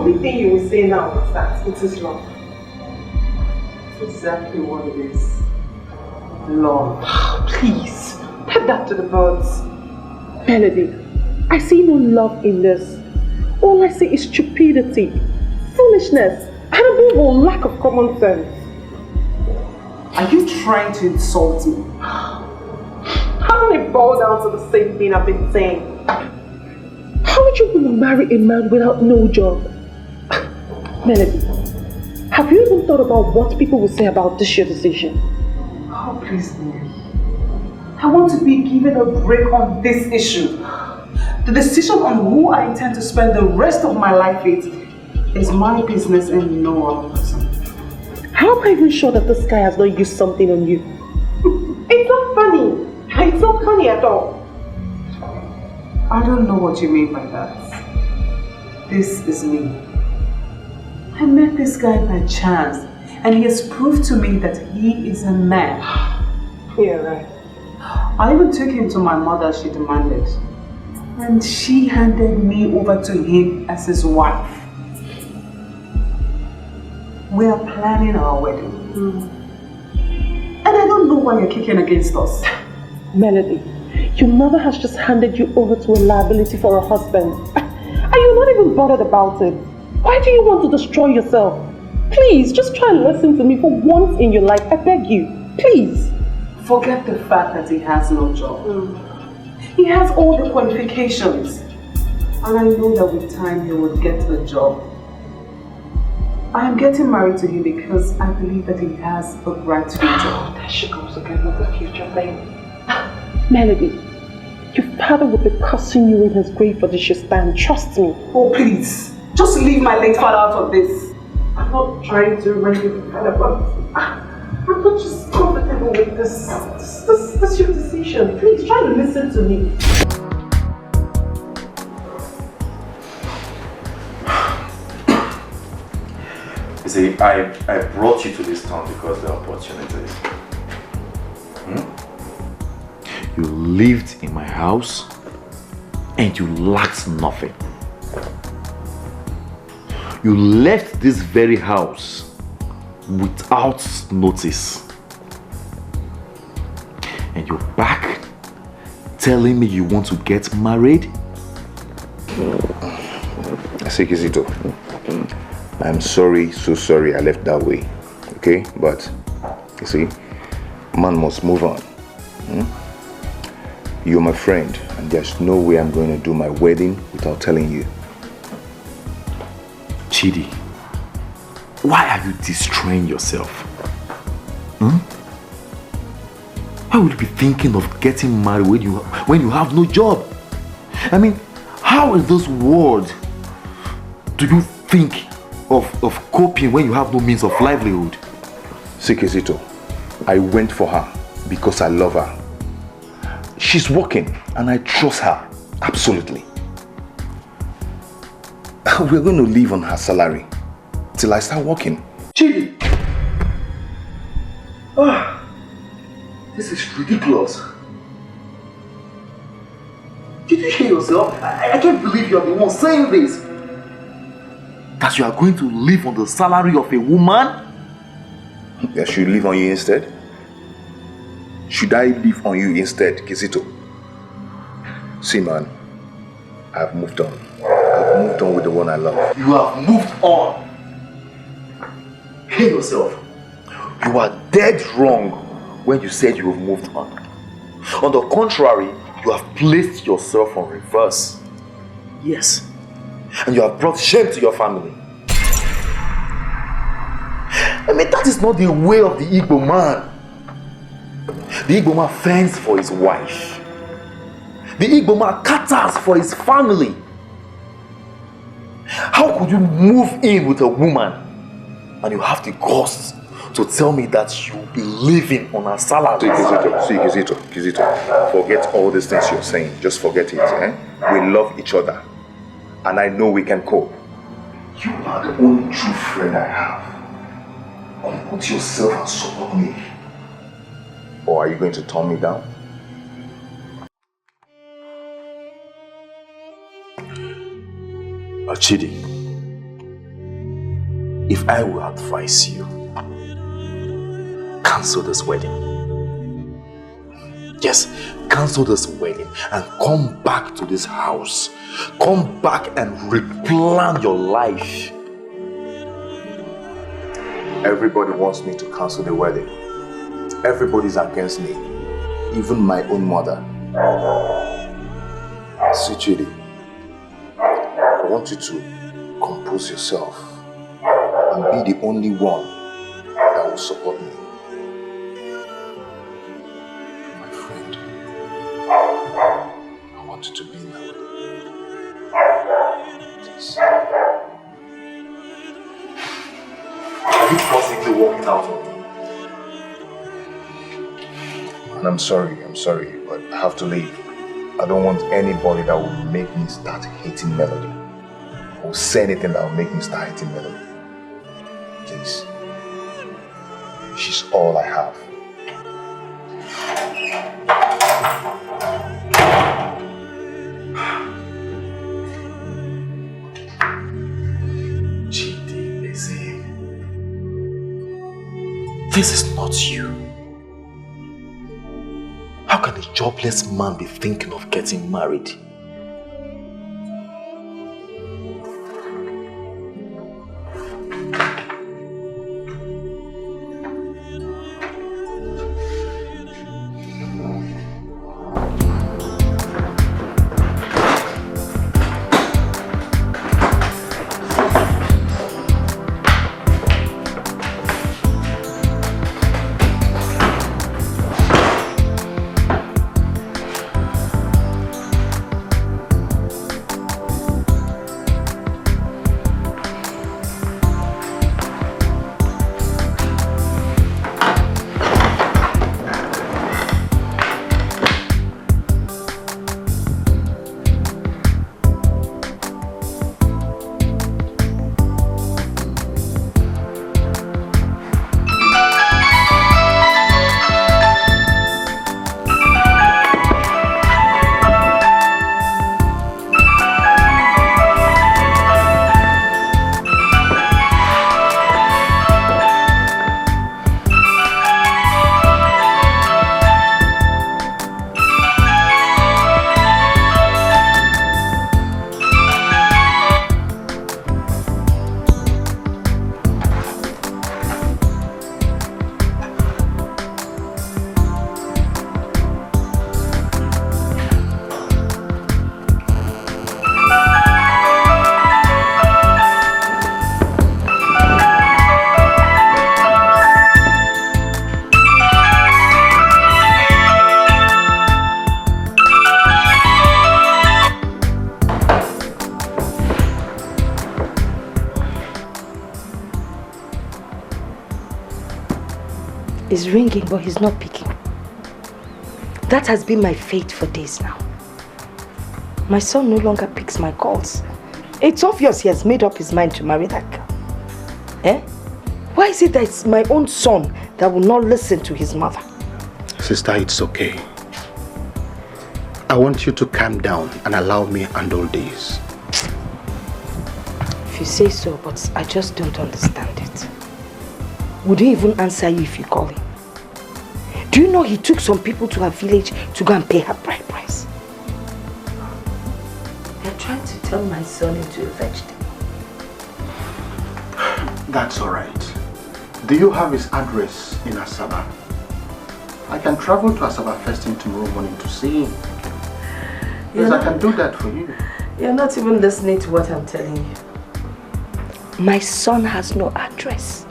only thing you will say now is that it is love. It's exactly what it is. Love. Please, take that to the birds. Melody, I see no love in this. All I see is stupidity, foolishness, and above all, lack of common sense. Are you trying to insult me? Hasn't it boiled down to the same thing I've been saying? How would you want to marry a man without no job? Melody, have you even thought about what people will say about this your decision? Oh, please, Mary. I want to be given a break on this issue. The decision on who I intend to spend the rest of my life with is my business and no other person. How am I even sure that this guy has not used something on you? It's not funny. It's not funny at all. I don't know what you mean by that. This is me. I met this guy by chance, and he has proved to me that he is a man. Yeah, right. I even took him to my mother as she demanded, and she handed me over to him as his wife. We are planning our wedding. And I don't know why you're kicking against us. Melody, your mother has just handed you over to a liability for a husband. And you're not even bothered about it. Why do you want to destroy yourself? Please, just try and listen to me for once in your life. I beg you. Please. Forget the fact that he has no job. He has all the qualifications. And I know that with time he will get a job. I am getting married to him because I believe that he has a bright future. There she goes again with the future thing. Melody, your father will be cursing you in his grave for this you stand. Trust me. Oh, please. Just leave my late father out of this. I'm not trying to remind you of father, but I'm not just comfortable with this. This is your decision. Please try and listen to me. You see, I brought you to this town because of the opportunities. You lived in my house and you lacked nothing. You left this very house without notice. And you're back telling me you want to get married? Sekizito, I'm sorry, so sorry I left that way, okay? But, you see, man must move on. You're my friend, and there's no way I'm going to do my wedding without telling you. Chidi, why are you destroying yourself? Why would you be thinking of getting married when you have no job? I mean, how in this world do you think of coping when you have no means of livelihood? Sekizito, I went for her because I love her. She's working and I trust her, absolutely. We're going to live on her salary till I start working. Chidi! This is ridiculous. Did you hear yourself? I can't believe you're the one saying this. That you are going to live on the salary of a woman? Yeah, should live on you instead? Should I live on you instead, Kizito? See, man, I've moved on. I've moved on with the one I love. You have moved on. Hear yourself. You are dead wrong when you said you have moved on. On the contrary, you have placed yourself on reverse. Yes. And you have brought shame to your family. I mean, that is not the way of the Igbo man. The Igbo man fends for his wife. The Igbo man catters for his family. How could you move in with a woman and you have the guts to tell me that you'll be living on a salary? Kizito, forget all these things you're saying. Just forget it. We love each other. And I know we can cope. You are the only true friend I have. Unput yourself and support me. Or are you going to turn me down? Chidi, if I will advise you, cancel this wedding. Yes, cancel this wedding and come back to this house. Come back and replan your life. Everybody wants me to cancel the wedding. Everybody's against me. Even my own mother. See, Chidi, I want you to compose yourself and be the only one that will support me. My friend, I want you to be in that way. Please. Are you possibly walking out on me? And I'm sorry, but I have to leave. I don't want anybody that will make me start hating Melody. Or say anything that will make me start hating Melody. Please. She's all I have. This is not you. How can a jobless man be thinking of getting married? He's ringing, but he's not picking. That has been my fate for days now. My son no longer picks my calls. It's obvious he has made up his mind to marry that girl. Eh? Why is it that it's my own son that will not listen to his mother? Sister, it's okay. I want you to calm down and allow me to handle this. If you say so, but I just don't understand it. Would he even answer you if you call him? Do you know he took some people to her village to go and pay her bride price? They're trying to turn my son into a vegetable. That's alright. Do you have his address in Asaba? I can travel to Asaba first thing tomorrow morning to see him. Yes, I can do that for you. You're not even listening to what I'm telling you. My son has no address.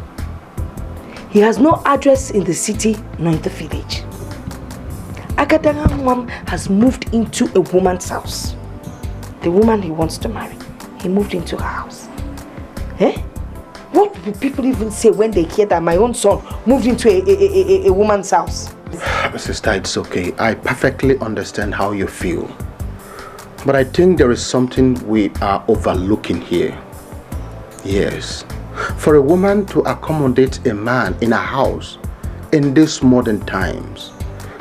He has no address in the city nor in the village. Agadara mom has moved into a woman's house. The woman he wants to marry, he moved into her house. Eh? What will people even say when they hear that my own son moved into a woman's house? Sister, it's okay. I perfectly understand how you feel. But I think there is something we are overlooking here. Yes. For a woman to accommodate a man in a house in these modern times,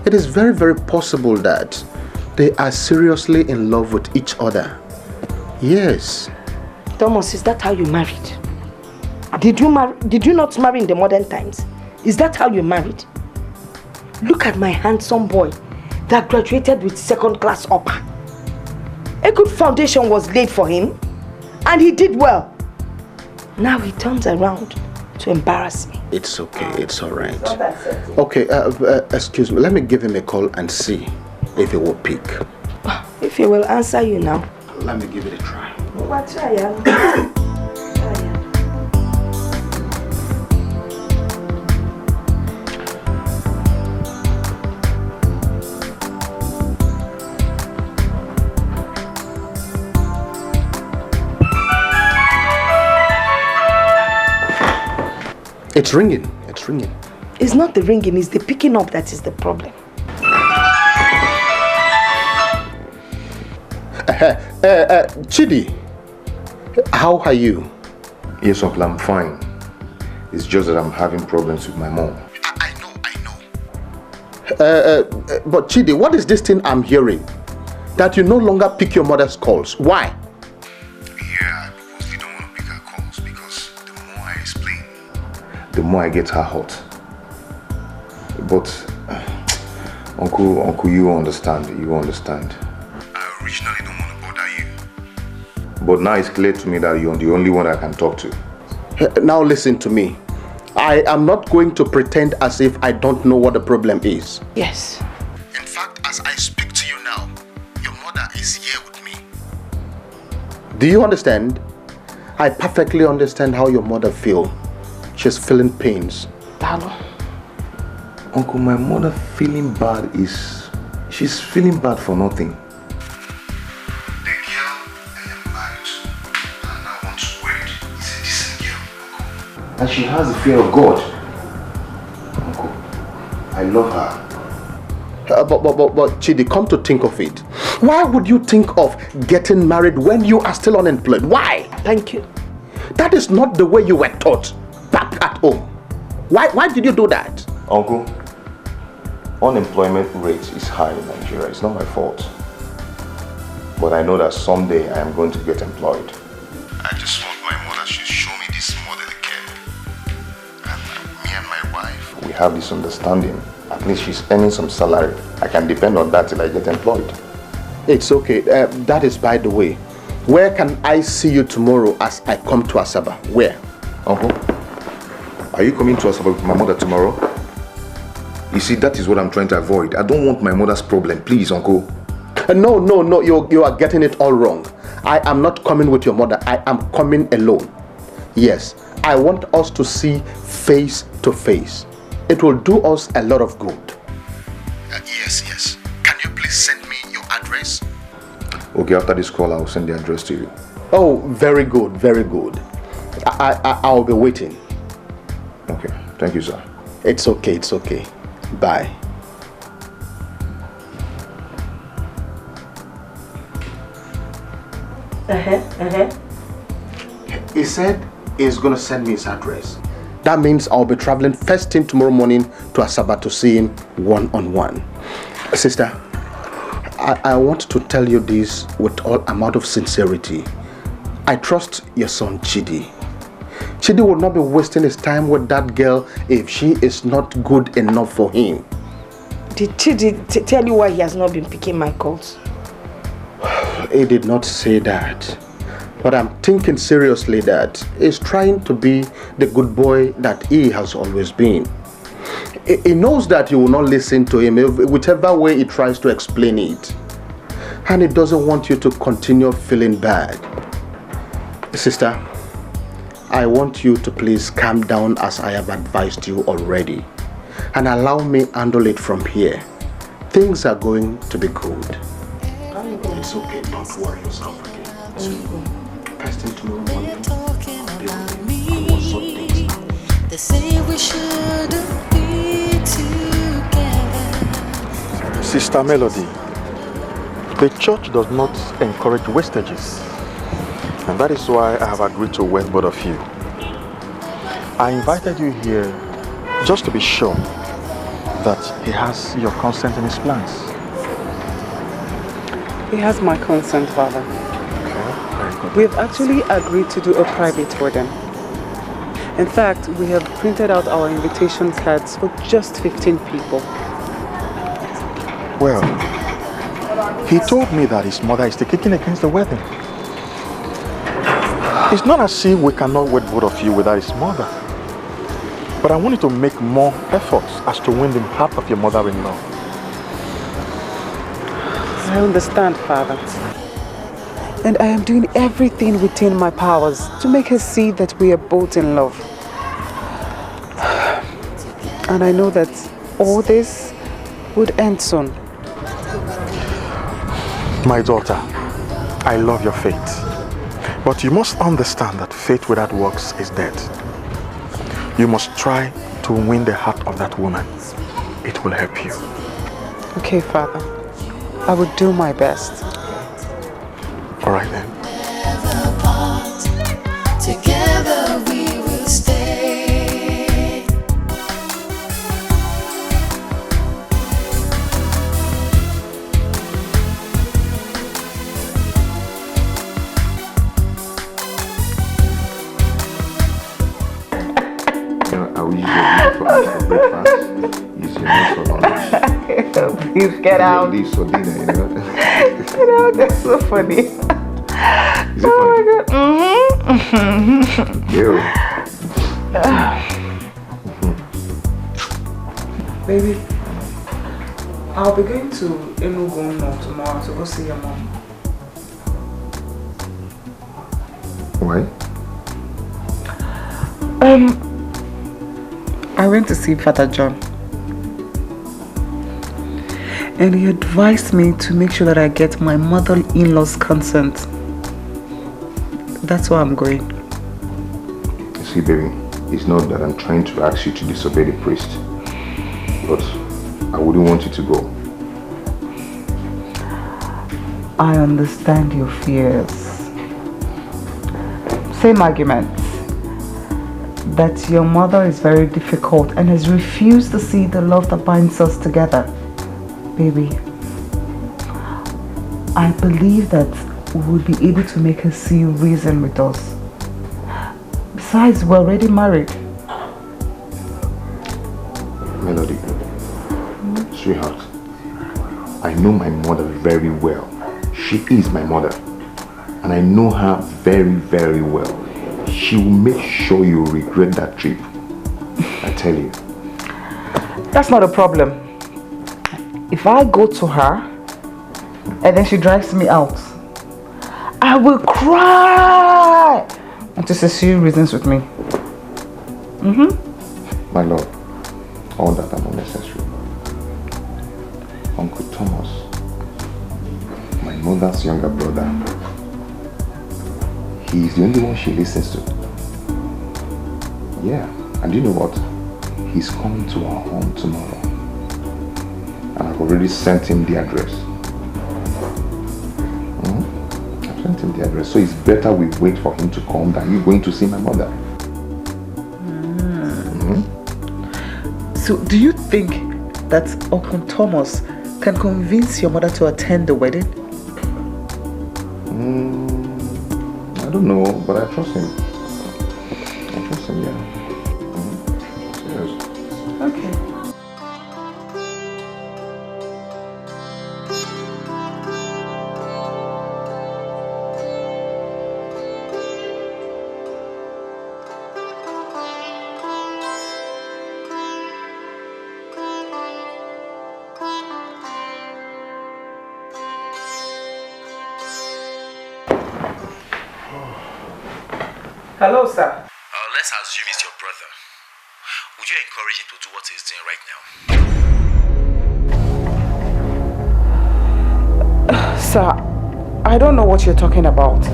it is very, very possible that they are seriously in love with each other. Yes. Thomas, is that how you married? Did you not marry in the modern times? Is that how you married? Look at my handsome boy that graduated with second-class upper. A good foundation was laid for him, and he did well. Now he turns around to embarrass me. It's okay, it's all right. Okay, excuse me, let me give him a call and see if he will pick. If he will answer you now. Let me give it a try. What try? It's ringing, it's ringing. It's not the ringing, it's the picking up that is the problem. Chidi, how are you? Yes, Uncle, I'm fine. It's just that I'm having problems with my mom. I know. But Chidi, what is this thing I'm hearing? That you no longer pick your mother's calls. Why? Yeah, because they don't want to pick her calls, because the more I explain, the more I get her hot. But Uncle, you understand. I originally don't want to bother you. But now it's clear to me that you're the only one I can talk to. Now listen to me. I am not going to pretend as if I don't know what the problem is. Yes. In fact, as I speak to you now, your mother is here with me. Do you understand? I perfectly understand how your mother feels. She's feeling pains. Dalo. Uncle, my mother feeling bad she's feeling bad for nothing. The girl I am married to and I want to wed is a decent girl, Uncle. And she has the fear of God. Uncle, I love her. But Chidi, come to think of it. Why would you think of getting married when you are still unemployed? Why? Thank you. That is not the way you were taught back at home. Why did you do that? Uncle, unemployment rate is high in Nigeria. It's not my fault. But I know that someday I am going to get employed. I just want my mother to show me this motherly care. And me and my wife, we have this understanding. At least she's earning some salary. I can depend on that till I get employed. It's okay. That is by the way. Where can I see you tomorrow as I come to Asaba? Where? Uncle, are you coming to Asaba with my mother tomorrow? You see, that is what I'm trying to avoid. I don't want my mother's problem. Please, Uncle. No. You are getting it all wrong. I am not coming with your mother. I am coming alone. Yes, I want us to see face to face. It will do us a lot of good. Yes. Can you please send me your address? Okay, after this call, I will send the address to you. Oh, very good. I'll be waiting. Okay, thank you, sir. It's okay. Bye. He said he's going to send me his address. That means I'll be traveling first thing tomorrow morning to Asaba to see him one-on-one. Sister, I want to tell you this with all amount of sincerity. I trust your son Chidi. Chidi will not be wasting his time with that girl if she is not good enough for him. Did Chidi tell you why he has not been picking my calls? He did not say that. But I'm thinking seriously that he's trying to be the good boy that he has always been. He knows that you will not listen to him, whichever way he tries to explain it. And he doesn't want you to continue feeling bad. Sister, I want you to please calm down as I have advised you already. And allow me handle it from here. Things are going to be good. It's okay, don't worry yourself again. It's okay. First thing tomorrow morning, I'll be on you. I want some things now. They say we shouldn't be together. Sister Melody, the church does not encourage wastages. And that is why I have agreed to wed both of you. I invited you here just to be sure that he has your consent in his plans. He has my consent, Father. Okay, very good. We've actually agreed to do a private wedding. In fact, we have printed out our invitation cards for just 15 people. Well, he told me that his mother is kicking against the wedding. It's not as if we cannot wed both of you without his mother. But I want you to make more efforts as to win the heart of your mother-in-law. I understand, Father. And I am doing everything within my powers to make her see that we are both in love. And I know that all this would end soon. My daughter, I love your faith. But you must understand that faith without works is dead. You must try to win the heart of that woman. It will help you. Okay, Father. I will do my best. All right then. Together we will stay. I will use your leave for breakfast. Use your leave for lunch. Please get out. Leave for dinner, you know. You know, that's so funny. Is it funny? Mm-hmm. Ew. Baby, I'll be going to Interlude tomorrow to go see your mom. Why? I went to see Father John. And he advised me to make sure that I get my mother-in-law's consent. That's why I'm going. See, baby, it's not that I'm trying to ask you to disobey the priest. But I wouldn't want you to go. I understand your fears. Same argument. That your mother is very difficult and has refused to see the love that binds us together. Baby, I believe that we will be able to make her see reason with us. Besides, we're already married. Melody, sweetheart, I know my mother very well. She is my mother. And I know her very, very well. She will make sure you regret that trip. I tell you. That's not a problem. If I go to her and then she drives me out, I will cry until she sees reasons with me. My love, all that are unnecessary. Uncle Thomas, my mother's younger brother, he is the only one she listens to. Yeah, and you know what? He's coming to our home tomorrow. And I've already sent him the address. I've sent him the address. So it's better we wait for him to come than you going to see my mother. So do you think that Uncle Thomas can convince your mother to attend the wedding? I don't know, but I trust him. I trust him, yeah. Serious. Okay. Hello, sir. Let's assume it's your brother. Would you encourage him to do what he's doing right now? Sir, I don't know what you're talking about.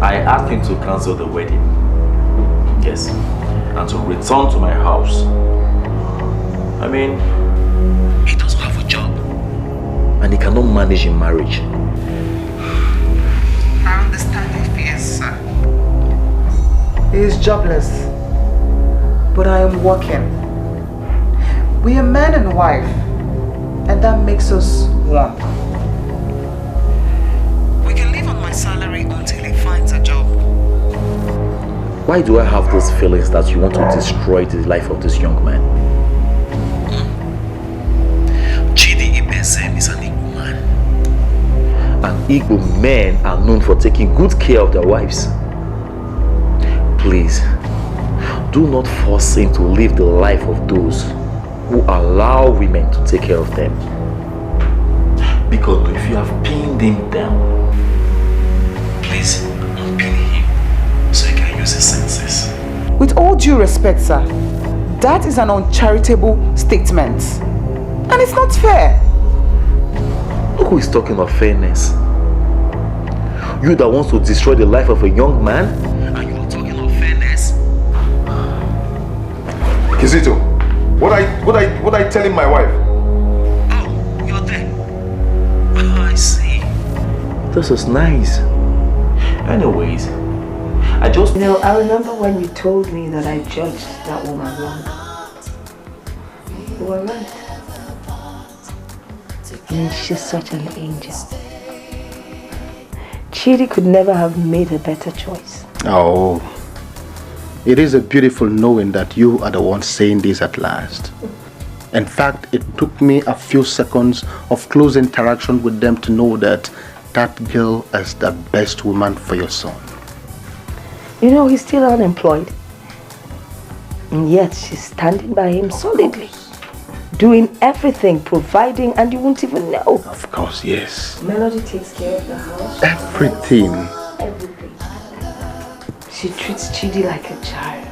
I asked him to cancel the wedding. Yes. And to return to my house. I mean, he doesn't have a job. And he cannot manage a marriage. I understand your fears, sir. He is jobless. But I am working. We are man and wife. And that makes us one. We can live on my salary until he finds a job. Why do I have those feelings that you want to destroy the life of this young man? Chidi Ibezem is an Igbo man. And Igbo men are known for taking good care of their wives. Please, do not force him to live the life of those who allow women to take care of them. Because if you have pinned him down, please unpin him so he can use his senses. With all due respect, sir, that is an uncharitable statement. And it's not fair. Who is talking of fairness? You that wants to destroy the life of a young man, and you are talking of fairness? Kizito, what I telling my wife? Oh, you're there. Oh, I see. This is nice. Anyways, I just... You know, I remember when you told me that I judged that woman wrong. You were right. I mean, she's such an angel. Chidi could never have made a better choice. Oh, it is a beautiful knowing that you are the one saying this at last. In fact, it took me a few seconds of close interaction with them to know that that girl is the best woman for your son. You know, he's still unemployed. And yet she's standing by him solidly. Doing everything, providing, and you won't even know. Of course, yes. Melody takes care of the house. Everything. Everything. She treats Chidi like a child.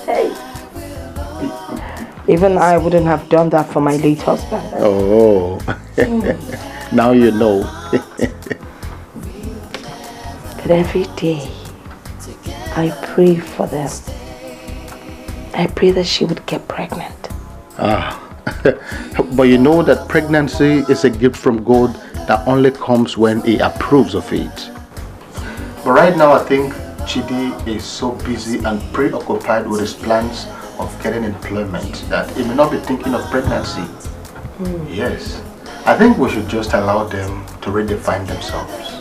Hey. Even I wouldn't have done that for my late husband. Oh. Now you know. But every day, I pray for them. I pray that she would get pregnant. Ah, but you know that pregnancy is a gift from God that only comes when He approves of it. But right now I think Chidi is so busy and preoccupied with his plans of getting employment that he may not be thinking of pregnancy. Yes, I think we should just allow them to redefine themselves.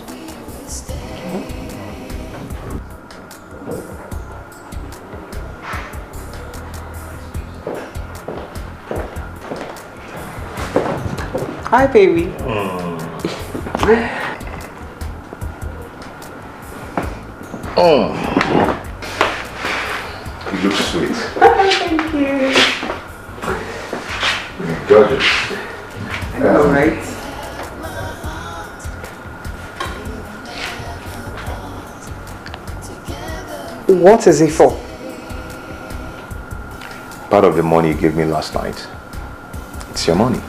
Hi, baby. You look sweet. Thank you. Gorgeous. All right. What is it for? Part of the money you gave me last night. It's your money.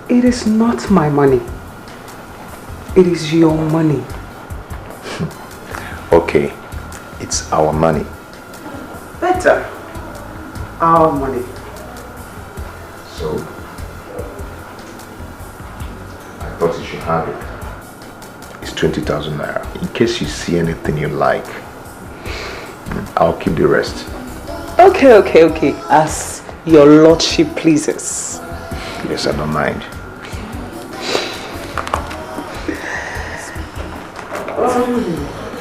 It is not my money. It is your money. Okay, it's our money. Better. Our money. So, I thought you should have it. It's 20,000 naira. In case you see anything you like, I'll keep the rest. Okay. As your lordship pleases. Yes, I don't mind.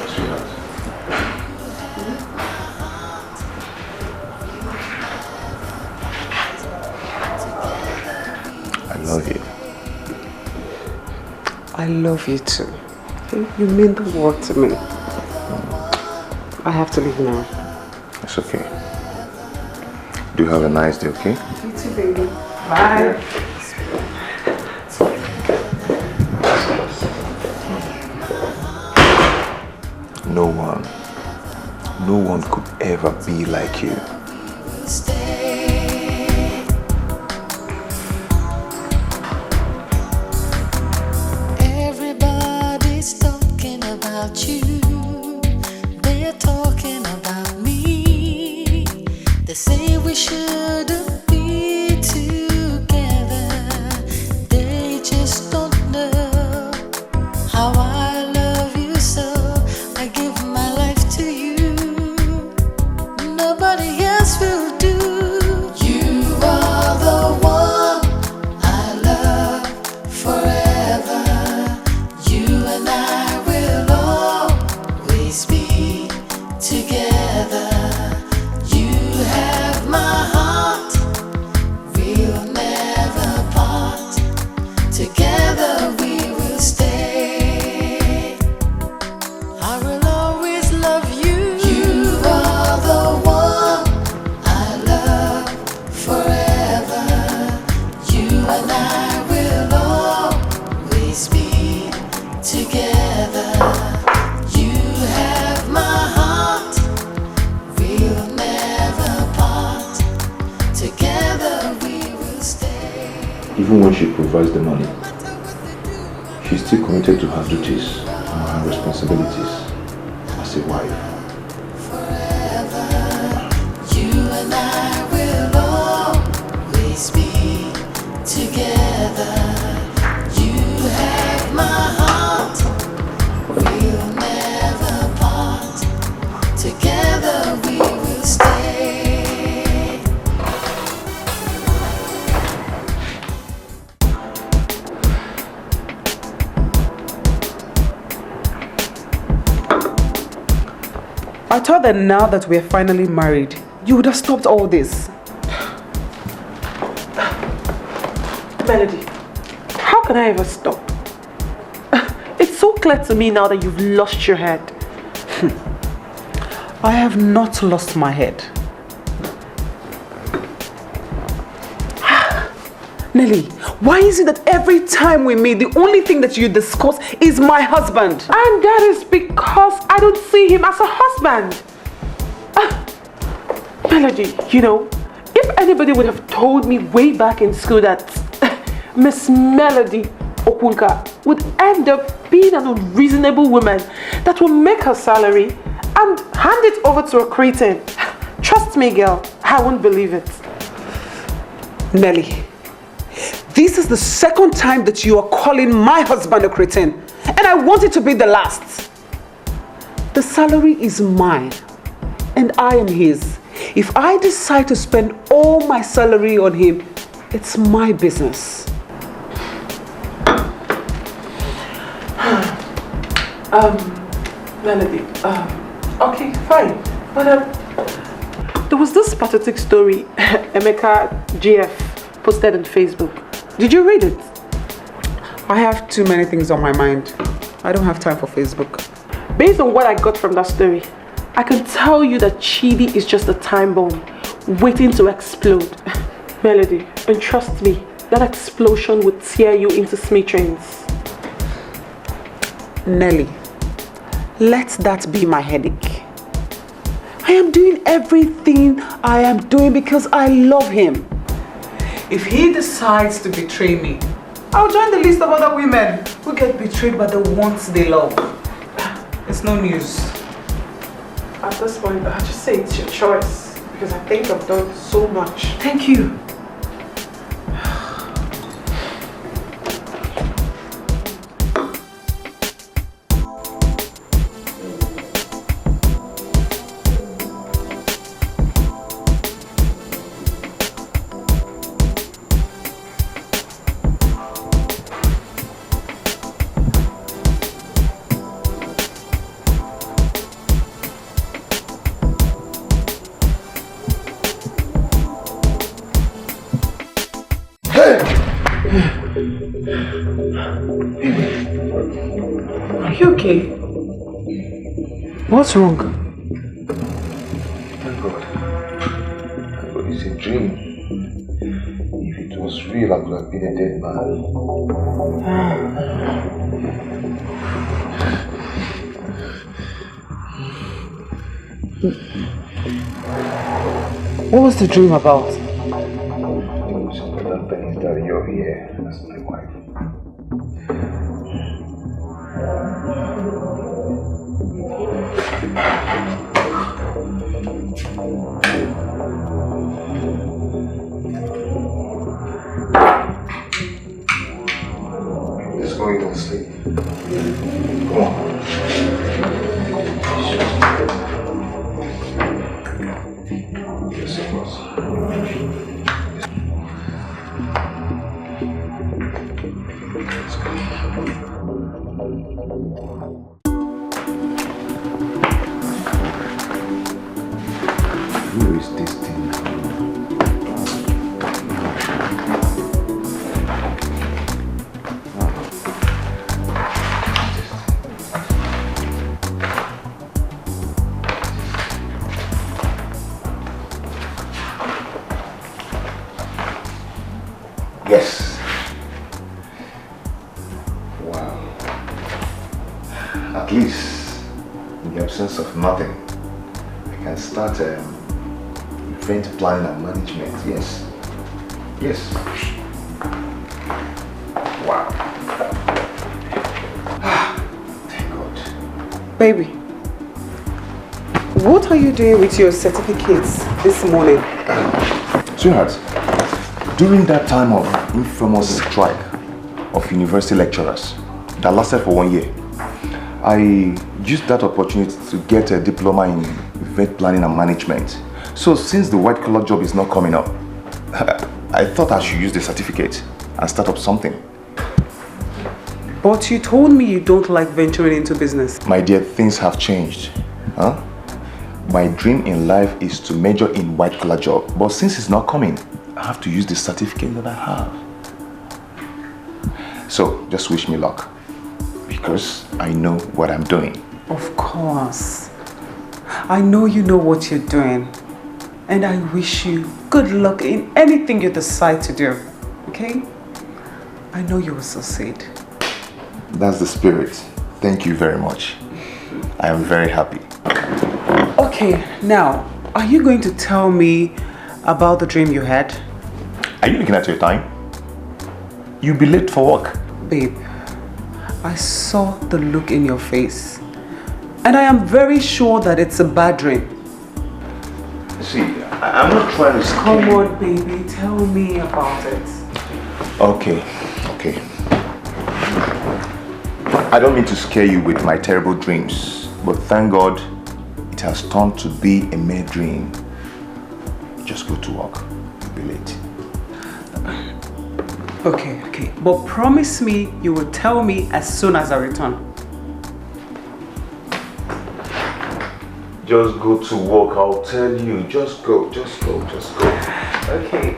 Sweetheart. I love you. I love you too. You mean the world to me. I have to leave now. It's okay. Do have a nice day, okay? You too, baby. Bye. No one could ever be like you. Everybody's talking about you. They're talking about me. They say we shouldn't be together. They just don't know how I love you so. I give my life to you. Nobody else will do. You are the one I love forever. You and I will always be together. Even when she provides the money, she's still committed to her duties and her responsibilities as a wife. You and I will always be together. You have my heart. We'll never part. Together we will stay. I thought that now that we're finally married, you would have stopped all this. Melody, how can I ever stop? It's so clear to me now that you've lost your head. I have not lost my head. Nelly, why is it that every time we meet, the only thing that you discuss is my husband? And that is because I don't see him as a husband. Melody, you know, if anybody would have told me way back in school that Miss Melody Okunka would end up being an unreasonable woman that will make her salary and hand it over to a cretin, trust me, girl, I won't believe it. Nelly, this is the second time that you are calling my husband a cretin, and I want it to be the last. The salary is mine, and I am his. If I decide to spend all my salary on him, it's my business. Melody, okay, fine. But there was this pathetic story Emeka GF posted on Facebook. Did you read it? I have too many things on my mind. I don't have time for Facebook. Based on what I got from that story, I can tell you that Chidi is just a time bomb waiting to explode. Melody, and trust me, that explosion would tear you into smithereens. Nelly, let that be my headache. I am doing everything I am doing because I love him. If he decides to betray me, I'll join the list of other women who get betrayed by the ones they love. It's no news. At this point, I just say it's your choice because I think I've done so much. Thank you. Are you okay? What's wrong? Thank God. But it's a dream. If it was real, I could have been a dead man. What was the dream about? The most important thing is that you're here as my wife. Let's go eat and sleep. Come on. Yes, of course. Who is this thing? Yes. Wow. At least, in the absence of nothing, I can start event planning and management. Yes. Yes. Baby, what are you doing with your certificates this morning? Sweetheart, during that time of infamous strike of university lecturers that lasted for 1 year, I used that opportunity to get a diploma in event planning and management. So since the white collar job is not coming up, I thought I should use the certificate and start up something. But you told me you don't like venturing into business. My dear, things have changed. Huh? My dream in life is to major in white collar job. But since it's not coming, I have to use the certificate that I have. So just wish me luck, because I know what I'm doing. Of course. I know you know what you're doing. And I wish you good luck in anything you decide to do. Okay? I know you will succeed. That's the spirit. Thank you very much. I am very happy. Okay, now, are you going to tell me about the dream you had? Are you looking at your time? You'll be late for work. Babe, I saw the look in your face. And I am very sure that it's a bad dream. See, I'm not trying to scare Come you. on, baby, tell me about it. Okay. I don't mean to scare you with my terrible dreams, but thank God it has turned to be a mere dream. Just go to work. You'll be late. Okay. But promise me you will tell me as soon as I return. Just go to work, I'll tell you. Just go. Okay,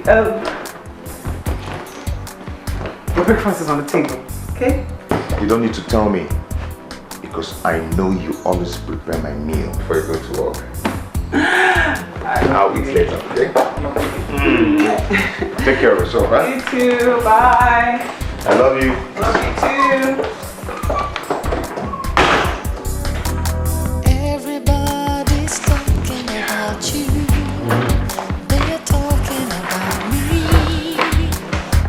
your breakfast is on the table, okay? You don't need to tell me, because I know you always prepare my meal before you go to work. I'll eat later, okay? Take care of yourself, huh? You too, bye. I love you. Love you too. Everybody's talking about you. They're talking about me.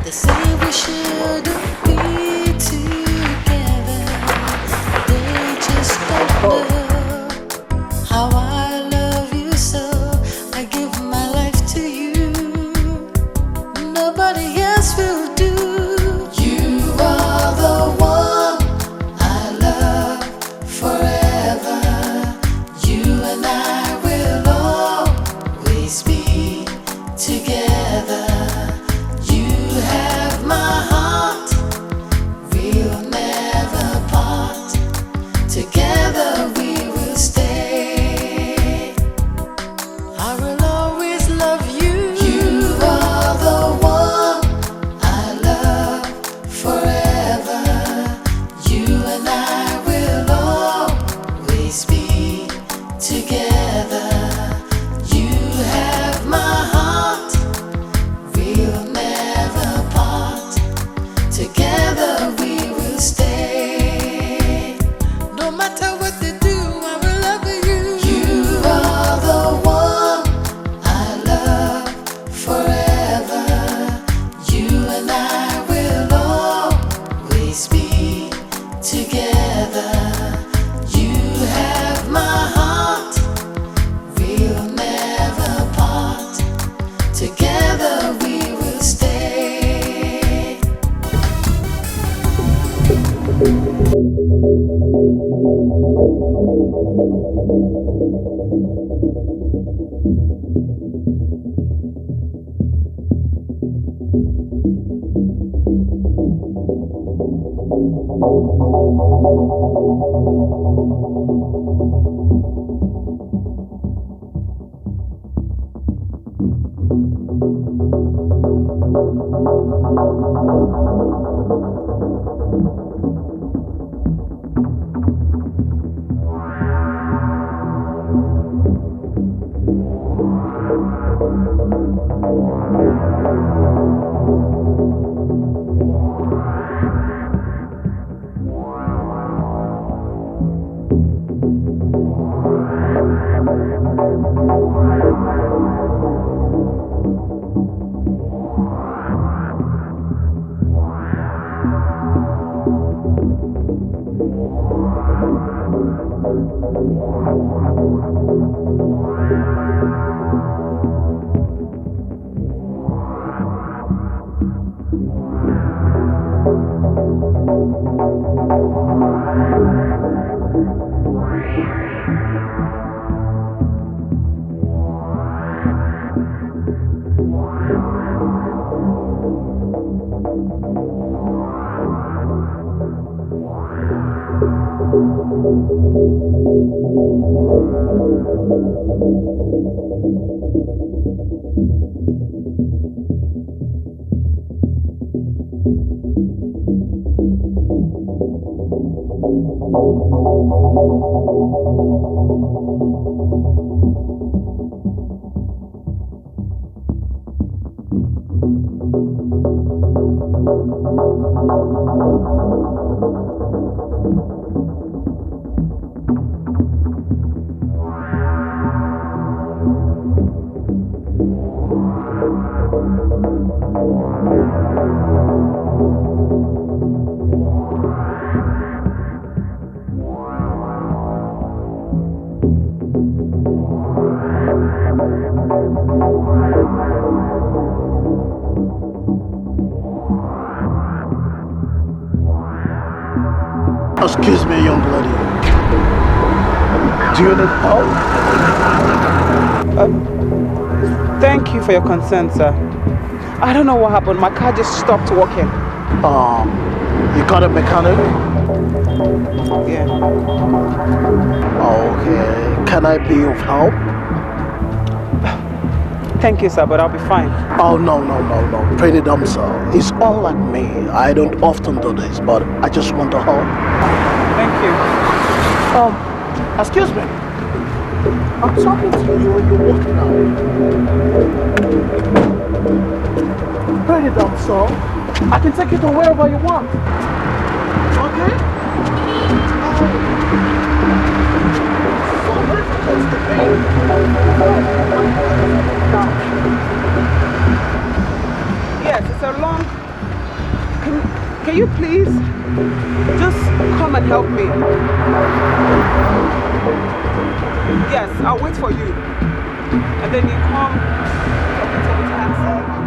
They say we shouldn't be together. They just don't know how I love you so. I give my life to you. Nobody else will do. You are the one I love forever. You and I will always be together. You have my heart. We'll never part. Together we will stay. I will always love you. You are the one I love forever. You and I will always be together. You have my heart. We'll never part. Together we will stay. No matter what they do, I will love you. You are the one I love forever. You and I will always be together. You have my heart. We'll never part. Together we will stay. Excuse me, young lady. Do you need help? Thank you for your concern, sir. I don't know what happened. My car just stopped working. You got a mechanic? Yeah. Okay. Can I be of help? Thank you, sir, but I'll be fine. Oh, no. Pretty dumb, sir. It's unlike me. I don't often do this, but I just want to help. Thank you. Excuse me. I'm talking to you and you're walking out. Pretty dumb, sir. I can take you to wherever you want. Okay? Yes, it's a long... Can you please just come and help me? Yes, I'll wait for you. And then you come into the taxi.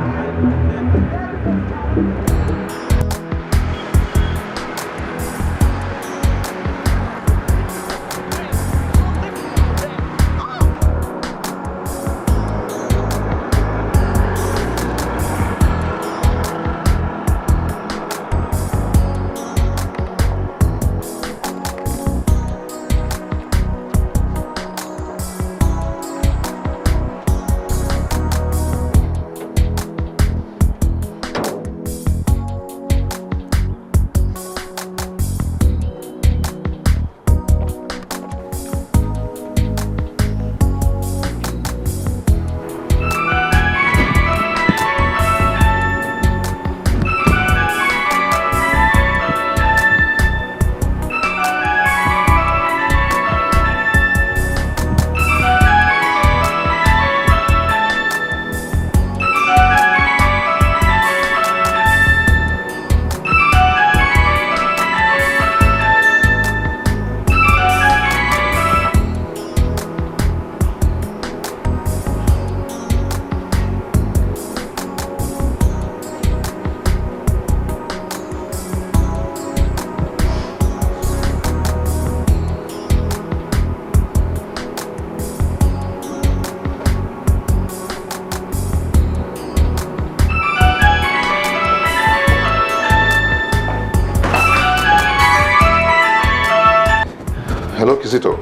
Hello, Kizito.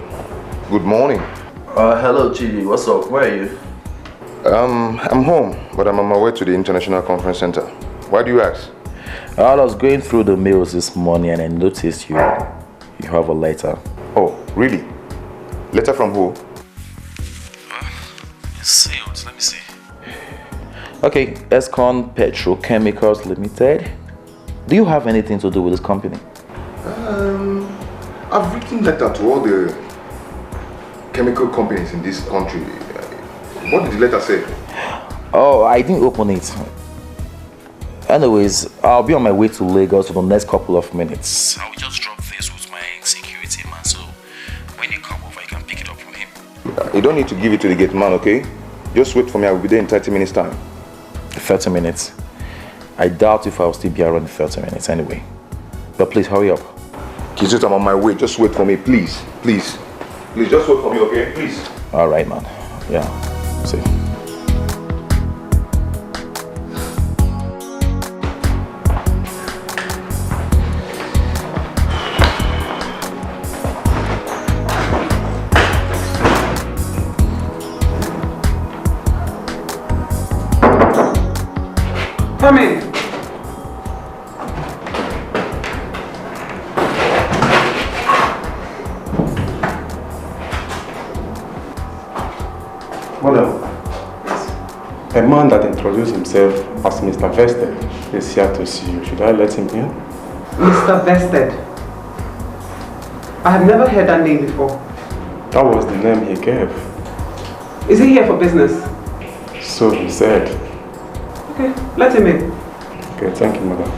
Good morning. Hello, Chidi. What's up? Where are you? I'm home, but I'm on my way to the International Conference Center. Why do you ask? I was going through the mails this morning and I noticed you have a letter. Oh, really? Letter from who? It's sealed. Let me see. Okay, Escon Petrochemicals Limited. Do you have anything to do with this company? I've written letter to all the chemical companies in this country. What did the letter say? Oh, I didn't open it. Anyways, I'll be on my way to Lagos for the next couple of minutes. I will just drop this with my security gate man, so when you come over, you can pick it up from him. You don't need to give it to the gate man, okay? Just wait for me, I will be there in 30 minutes time. 30 minutes? I doubt if I'll still be around in 30 minutes anyway. But please hurry up. Kizut, I'm on my way. Just wait for me, please. Please. Please, just wait for me, okay? Please. Alright, man. Yeah. See. Come in. Madam, a man that introduced himself as Mr. Vested is here to see you. Should I let him in? Mr. Vested. I have never heard that name before. That was the name he gave. Is he here for business? So he said. Okay, let him in. Okay, thank you, madam.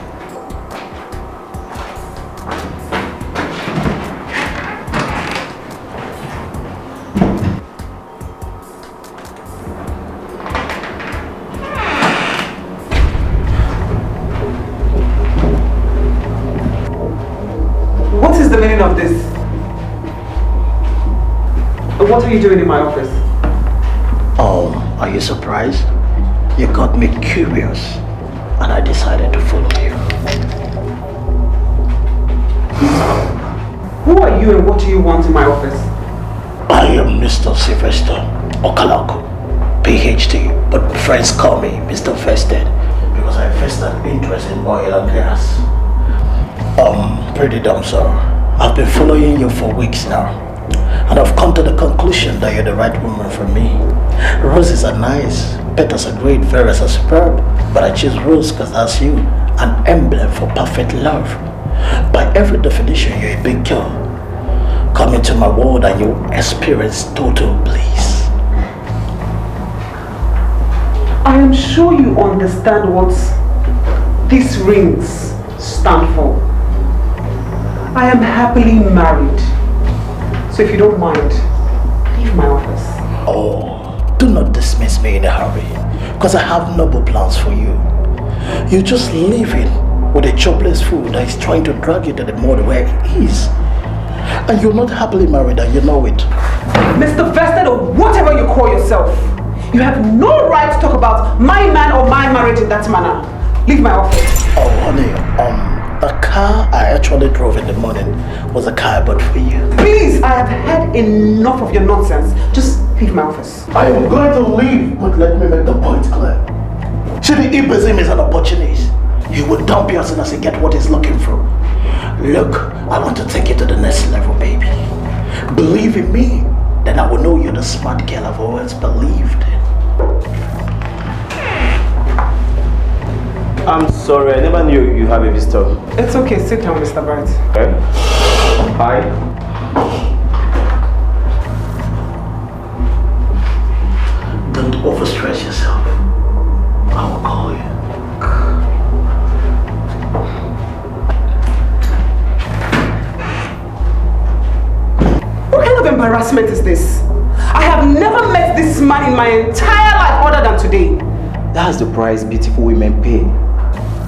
What is the meaning of this? What are you doing in my office? Oh, are you surprised? You got me curious, and I decided to follow you. Who are you and what do you want in my office? I am Mr. Sylvester Okalako, PhD, but friends call me Mr. Vested because I vested interest in oil and gas. Pretty dumb, sir. I've been following you for weeks now, and I've come to the conclusion that you're the right woman for me. Roses are nice, petals are great, berries are superb, but I choose rose because that's you, an emblem for perfect love. By every definition, you're a big girl. Come into my world and you experience total bliss. I am sure you understand what these rings stand for. I am happily married. So if you don't mind, leave my office. Oh, do not dismiss me in a hurry, because I have noble plans for you. You just living with a jobless fool that is trying to drag you to the mud where he is. And you're not happily married and you know it. Mr. Vested or whatever you call yourself, you have no right to talk about my man or my marriage in that manner. Leave my office. Oh, honey, the car I actually drove in the morning was a car I bought for you. Please, I have had enough of your nonsense. Just leave my office. I am going to leave, but let me make the point clear. See, the Ibizim is an opportunist. He will dump you as soon as he gets what he's looking for. Look, I want to take you to the next level, baby. Believe in me, then I will know you're the smart girl I've always believed in. I'm sorry, I never knew you have a visitor. It's okay, sit down, Mr. Bright. Okay. Hi. Don't overstress yourself. I will call you. What kind of embarrassment is this? I have never met this man in my entire life other than today. That's the price beautiful women pay.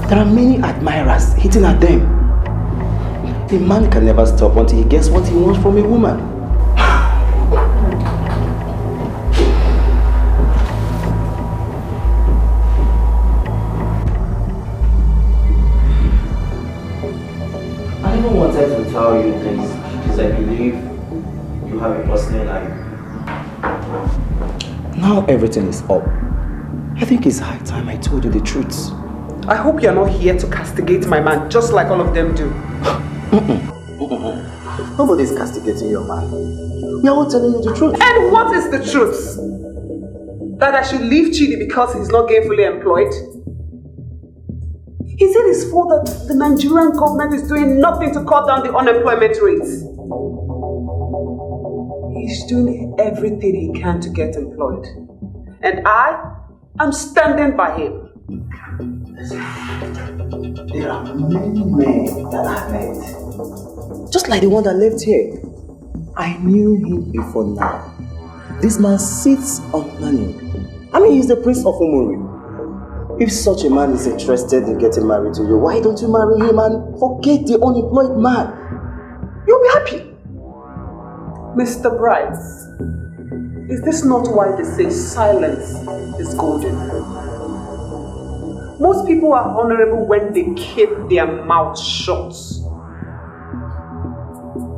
There are many admirers hitting at them. A man can never stop until he gets what he wants from a woman. I even wanted to tell you this because I believe you have a personal life. Now everything is up. I think it's high time I told you the truth. I hope you're not here to castigate my man, just like all of them do. Nobody's castigating your man. We are all telling you the truth. And what is the truth? That I should leave Chidi because he's not gainfully employed? Is it his fault that the Nigerian government is doing nothing to cut down the unemployment rates? He's doing everything he can to get employed. And I'm standing by him. There are many men that I met Just like the one that left here. I knew him before now. This man sits on money. I mean, he's the prince of Umuri. If such a man is interested in getting married to you, why don't you marry him and forget the unemployed man? You'll be happy. Mr. Bryce, is this not why they say silence is golden? Most people are honorable when they keep their mouths shut.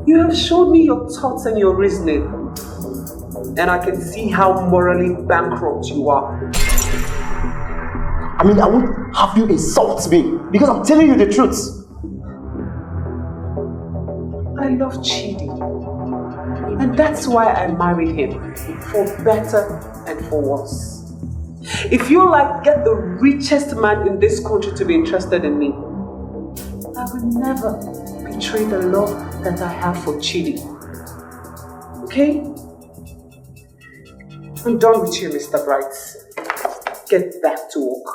You have showed me your thoughts and your reasoning, and I can see how morally bankrupt you are. I mean, I won't have you insult me because I'm telling you the truth. I love Chidi, and that's why I married him, for better and for worse. If you get the richest man in this country to be interested in me, I will never betray the love that I have for Chidi. Okay? I'm done with you, Mr. Bright. Get back to work.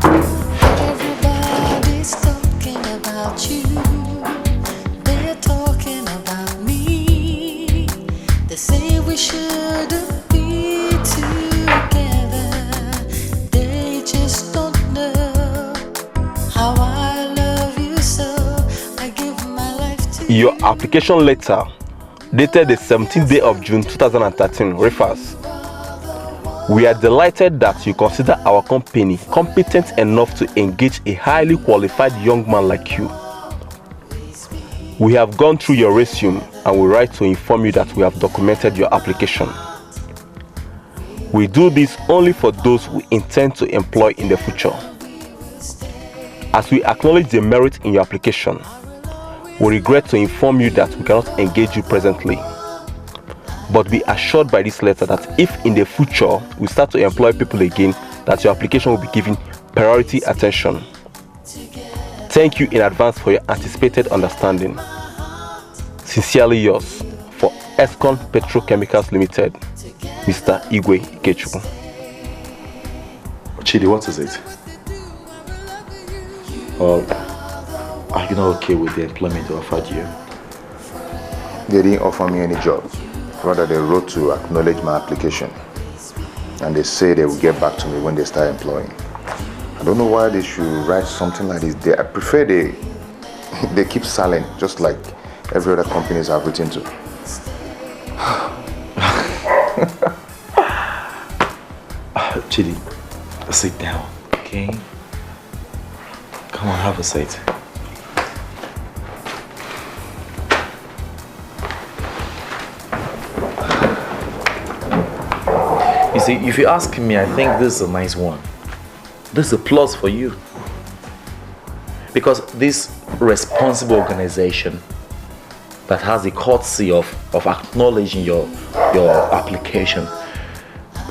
Everybody's talking about you. They're talking about me. They say we shouldn't be together. They just don't know how I love you, so I give my life to you. Your application letter, dated the 17th day of June 2013, refers: we are delighted that you consider our company competent enough to engage a highly qualified young man like you. We have gone through your resume and we write to inform you that we have documented your application. We do this only for those we intend to employ in the future. As we acknowledge the merit in your application, we regret to inform you that we cannot engage you presently. But be assured by this letter that if in the future we start to employ people again, that your application will be given priority attention. Thank you in advance for your anticipated understanding. Sincerely yours, for Escon Petrochemicals Limited, Mr. Igwe Ikechukwu. Chidi, what is it? Are you not okay with the employment they offered you? They didn't offer me any job. Rather, they wrote to acknowledge my application. And they say they will get back to me when they start employing. I don't know why they should write something like this. I prefer they keep silent, just like every other companies I've written to. Chidi, sit down, okay? Come on, have a seat. You see, if you ask me, I think this is a nice one. This is a plus for you. Because this responsible organization that has the courtesy of acknowledging your application,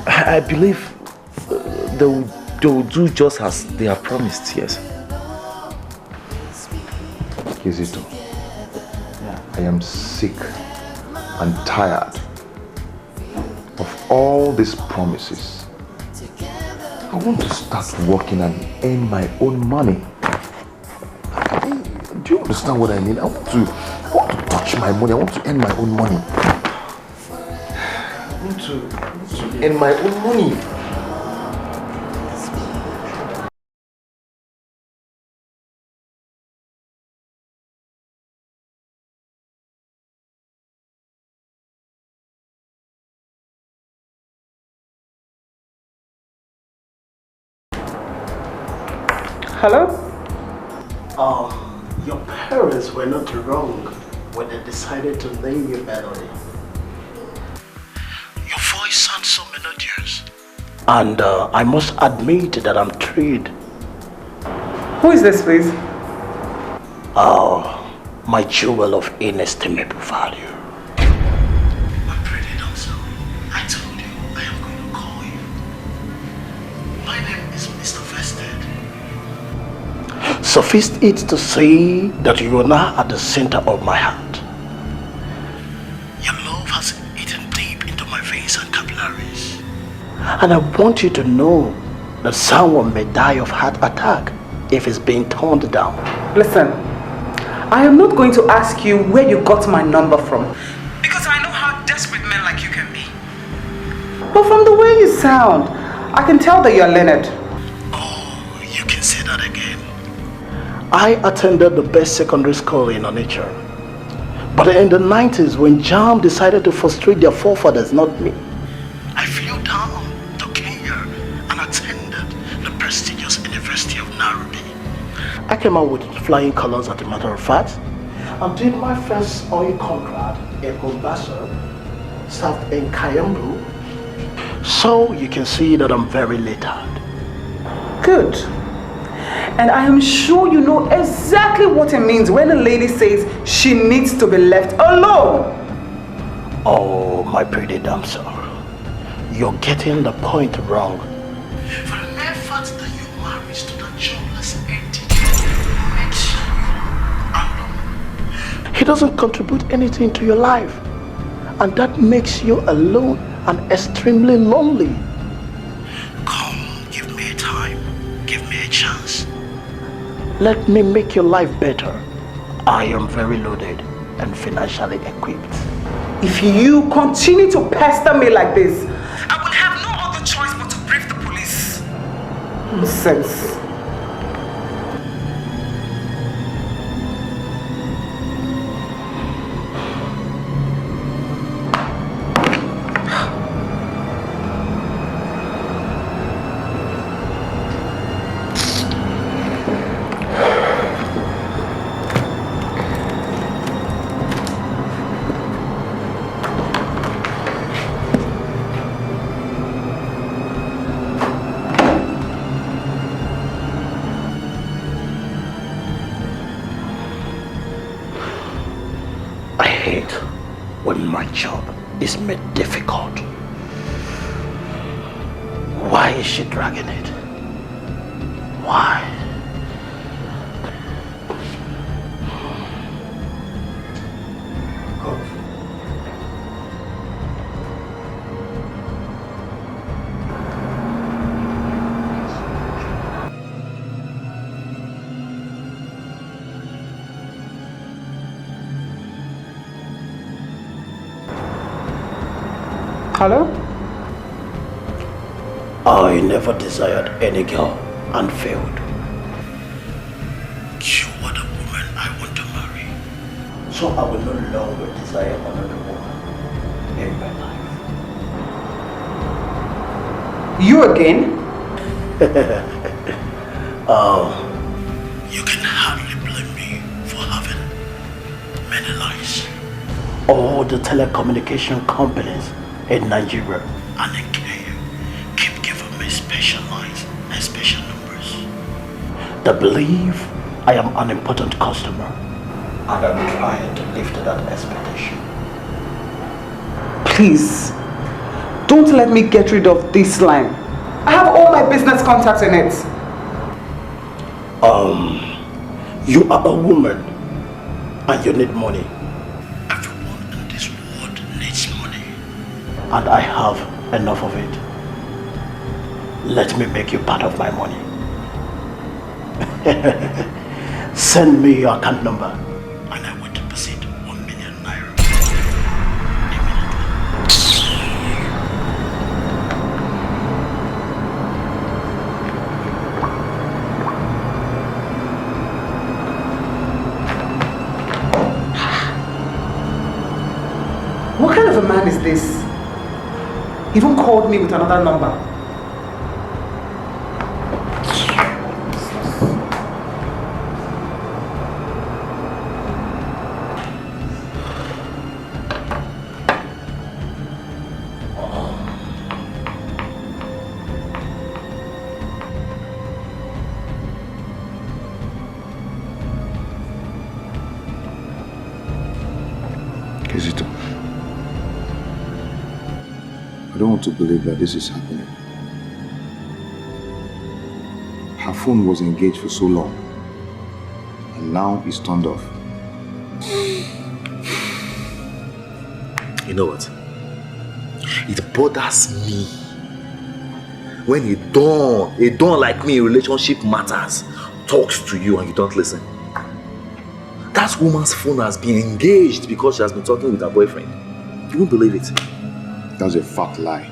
I believe they will do just as they have promised, yes. Kizito, I am sick and tired of all these promises. I want to start working and earn my own money. Do you understand what I mean? I want to touch my money. I want to earn my own money. I want to earn my own money. Hello? Your parents were not wrong when they decided to name you Melody. Your voice sounds so melodious. And I must admit that I'm thrilled. Who is this, please? My jewel of inestimable value. My pretty dancer, I told you I am going to call you. My name is Mr. Vested. Suffice it to say that you are now at the center of my heart. Your love has eaten deep into my veins and capillaries. And I want you to know that someone may die of heart attack if it's being turned down. Listen, I am not going to ask you where you got my number from, because I know how desperate men like you can be. But from the way you sound, I can tell that you're Leonard. Oh, you can say that again. I attended the best secondary school in Onitsha. But in the 90s, when JAM decided to frustrate their forefathers, not me, I flew down to Kenya and attended the prestigious University of Nairobi. I came out with flying colors, as a matter of fact. I'm doing my first oil contract in Mombasa, served in Kayambu. So you can see that I'm very lettered. Good. And I am sure you know exactly what it means when a lady says she needs to be left alone. Oh, my pretty damsel. You're getting the point wrong. For the mere fact that you married to the jobless entity makes you alone. He doesn't contribute anything to your life. And that makes you alone and extremely lonely. Come, give me a time. Give me a chance. Let me make your life better. I am very loaded and financially equipped. If you continue to pester me like this, I will have no other choice but to brief the police. Nonsense. Is made difficult. Why is she dragging it? Why? Hello? I never desired any girl and failed. You are the woman I want to marry. So I will no longer desire another woman in my life. You again? You can hardly blame me for having many lies. All the telecommunication companies in Nigeria and in Kenya keep giving me special lines and special numbers. They believe I am an important customer and I'm trying to live to that expectation. Please, don't let me get rid of this line. I have all my business contacts in it. You are a woman and you need money. And I have enough of it. Let me make you part of my money. Send me your account number and I will deposit 1 million naira immediately. What kind of a man is this? He even called me with another number. I don't want to believe that this is happening. Her phone was engaged for so long, and now it's turned off. You know what? It bothers me when a don like me in relationship matters talks to you and you don't listen. That woman's phone has been engaged because she has been talking with her boyfriend. You won't believe it. That's a fat lie.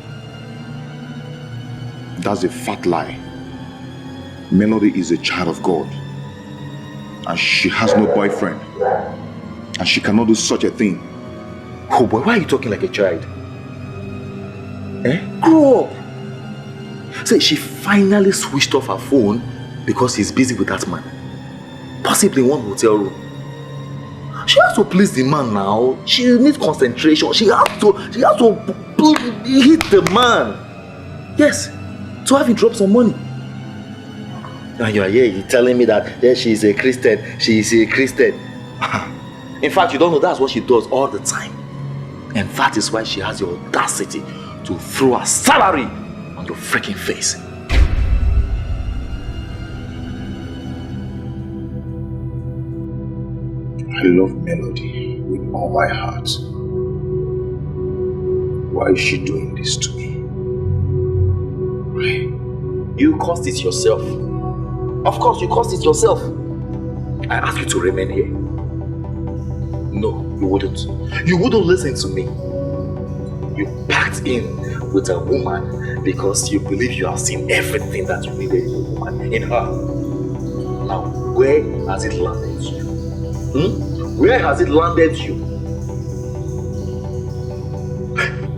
That's a fat lie. Melody is a child of God. And she has no boyfriend. And she cannot do such a thing. Oh boy, why are you talking like a child? Grow up. Say she finally switched off her phone because he's busy with that man. Possibly in one hotel room. She has to please the man now. She needs concentration. She has to hit the man. Yes, to have him drop some money. Now you are here, you're telling me that she is a Christian. She is a Christian. In fact, you don't know that's what she does all the time. And that is why she has the audacity to throw her salary on your freaking face. I love Melody with all my heart. Why is she doing this to me? Why? You caused it yourself. Of course, you caused it yourself. I asked you to remain here. No, you wouldn't. You wouldn't listen to me. You packed in with a woman because you believe you have seen everything that you needed in a woman, in her. Now, where has it landed you? Where has it landed you?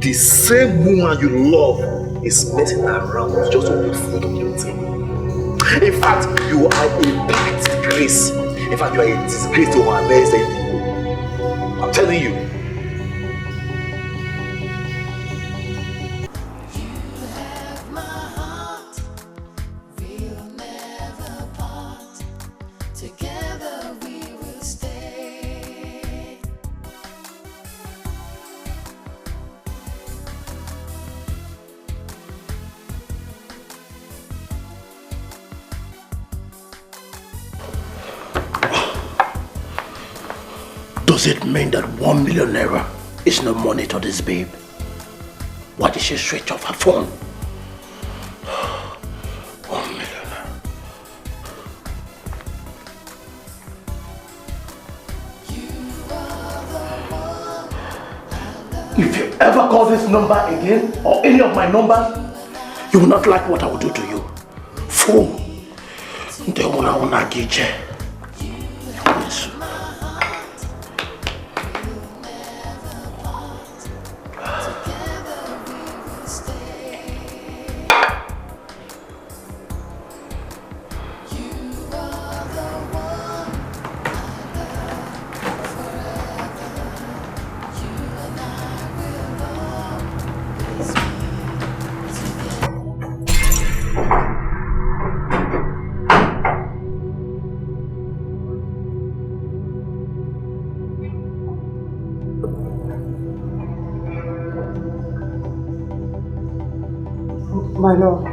The same woman you love is messing around just to put food on your table. In fact, you are a big disgrace. In fact, you are a disgrace to our amazing people. I'm telling you. Does it mean that 1 million naira is no money to this babe? Why did she switch off her phone? 1 million naira. If you ever call this number again, or any of my numbers, you will not like what I will do to you. Fool! They wanna get you. Yes. My love,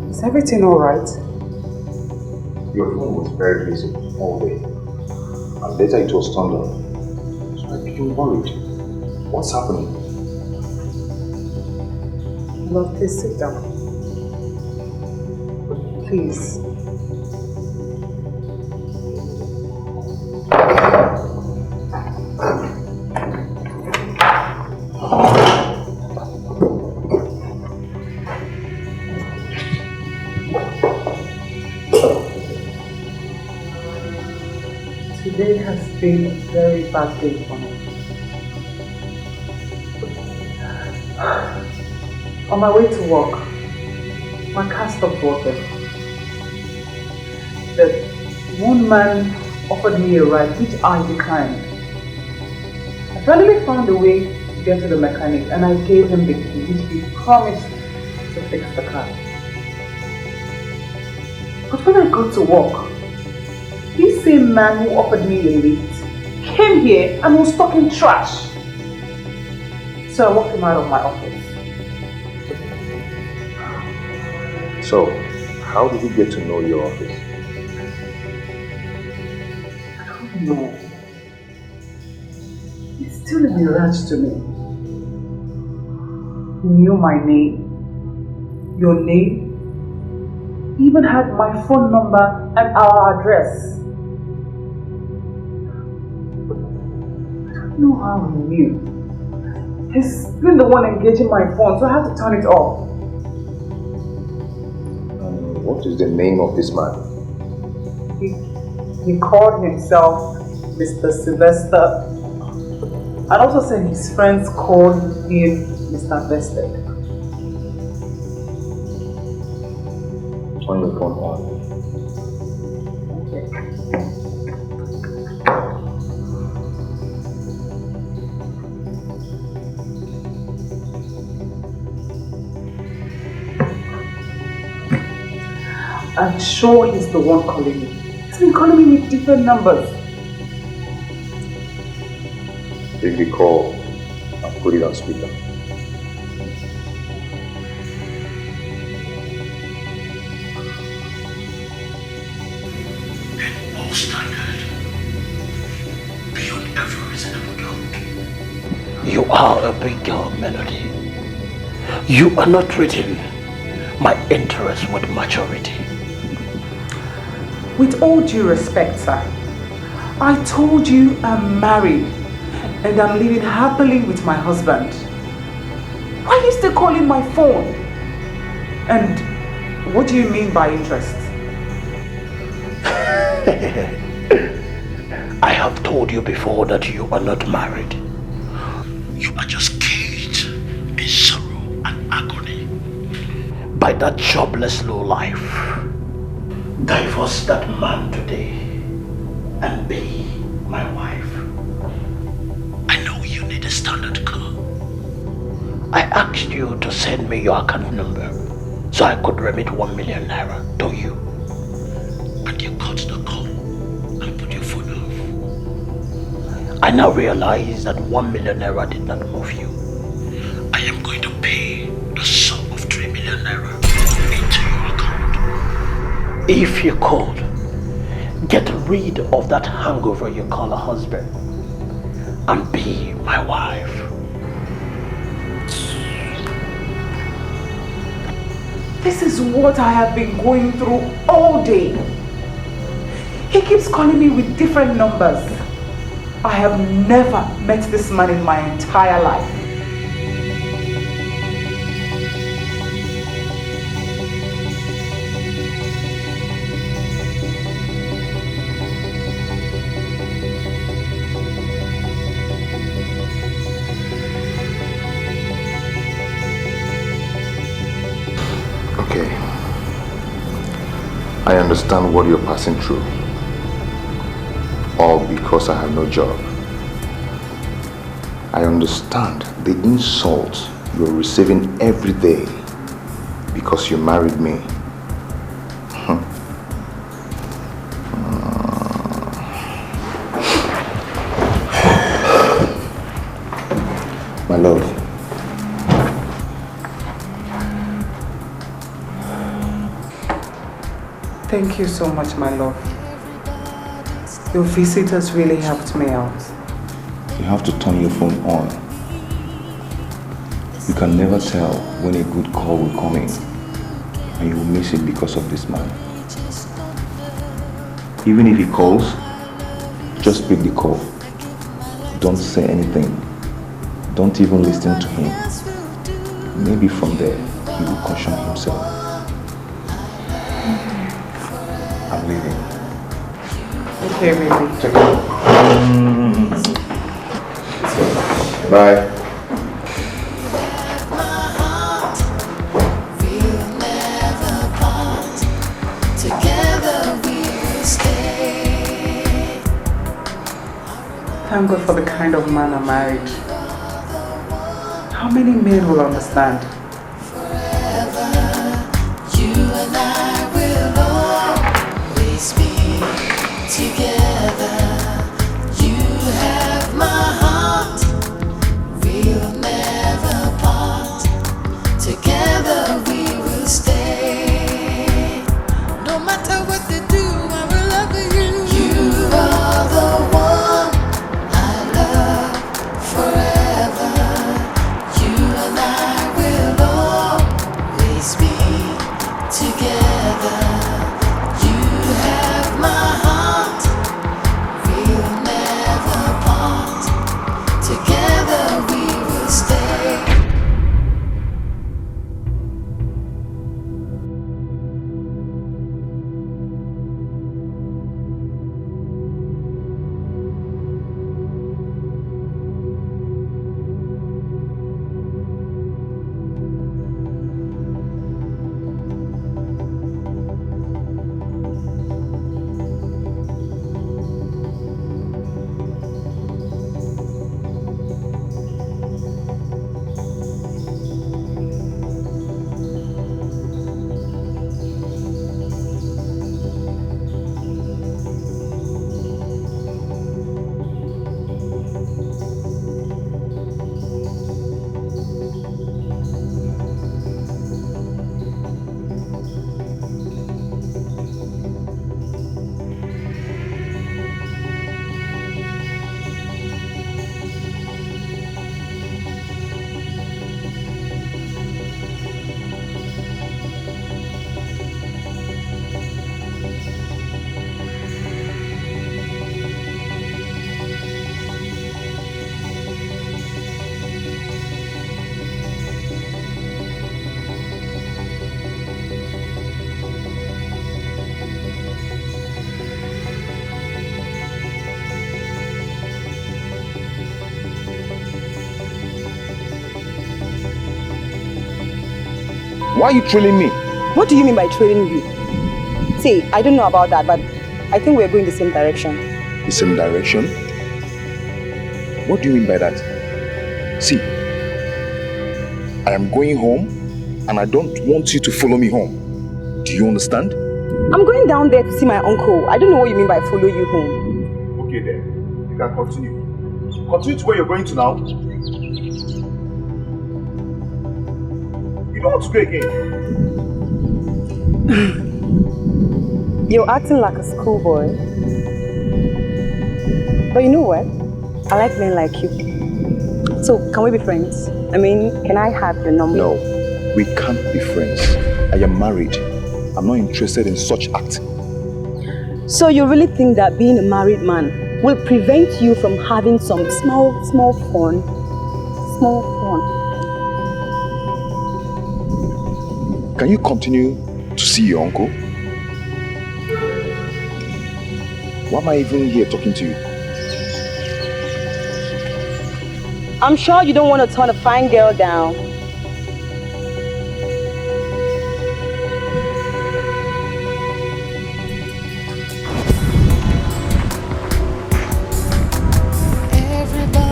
is everything alright? Your phone was very busy all day. And later it was turned on. So I became worried. What's happening? Love, please sit down. Please. Today has been a very bad day for me. On my way to work, my car stopped working. The one man offered me a ride, which I declined. I finally found a way to get to the mechanic and I gave him the key, which he promised to fix the car. But when I got to work, this same man who offered me a lift came here and was talking trash. So I walked him out of my office. So, how did he get to know your office? I don't know. It's still a mirage to me. He knew my name, your name, he even had my phone number and our address. know how he knew. He's been the one engaging my phone, so I have to turn it off. What is the name of this man? He called himself Mr. Sylvester, and also said his friends called him Mr. Vested. Turn your phone on. I'm sure he's the one calling me. He's been calling me with different numbers. Take the call and put it on speaker. And all standard, beyond every reasonable doubt. You are a big girl, Melody. You are not treating my interest with maturity. With all due respect, sir, I told you I'm married and I'm living happily with my husband. Why are you still calling my phone? And what do you mean by interest? I have told you before that you are not married. You are just caged in sorrow and agony by that jobless lowlife. Divorce that man today and be my wife. I know you need a standard car. I asked you to send me your account number so I could remit 1 million naira to you. And you cut the call and put your phone off. I now realize that 1 million naira did not move you. I am going to pay the sum of 3 million naira into your account. If you could, get rid of that hangover you call a husband and be my wife. This is what I have been going through all day. He keeps calling me with different numbers. I have never met this man in my entire life. I understand what you're passing through. All because I have no job. I understand the insult you're receiving every day because you married me. My love. Thank you so much, my love. Your visit has really helped me out. You have to turn your phone on. You can never tell when a good call will come in, and you will miss it because of this man. Even if he calls, just pick the call. Don't say anything. Don't even listen to him. Maybe from there, he will caution himself. I'm leaving. Okay, baby. Take care. Bye. Thank God for the kind of man I married. How many men will understand? You and I will always be together. You have my heart. We'll never part. Together we will stay. No matter what they do, I will love you. You are the one I love forever. You and I will always be together. You have my heart. Why are you trailing me? What do you mean by trailing you? See, I don't know about that, but I think we're going the same direction. The same direction? What do you mean by that? See, I am going home and I don't want you to follow me home. Do you understand? I'm going down there to see my uncle. I don't know what you mean by follow you home. Okay then, you can continue. Continue to where you're going to now. You don't want to go again. You're acting like a schoolboy. But you know what? I like men like you. So, can we be friends? I mean, can I have your number? No, we can't be friends. I am married. I'm not interested in such acting. So you really think that being a married man will prevent you from having some small fun? Small fun. Can you continue to see your uncle? Why am I even here talking to you? I'm sure you don't want to turn a fine girl down.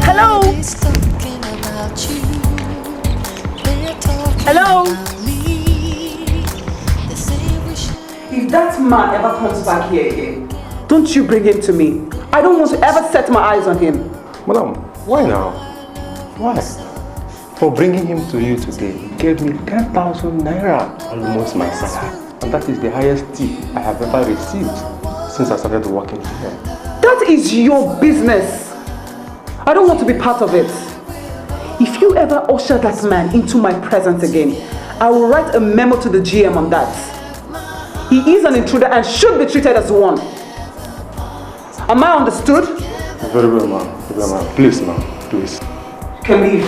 Hello? Hello? If that man ever comes back here again, don't you bring him to me. I don't want to ever set my eyes on him. Madam, why now? Why? For bringing him to you today, he gave me 10,000 naira, almost my salary. And that is the highest tip I have ever received since I started working here. That is your business. I don't want to be part of it. If you ever usher that man into my presence again, I will write a memo to the GM on that. He is an intruder and should be treated as one. Am I understood? Very well, ma'am. Very well, ma'am. Please, ma'am. Please. You can leave.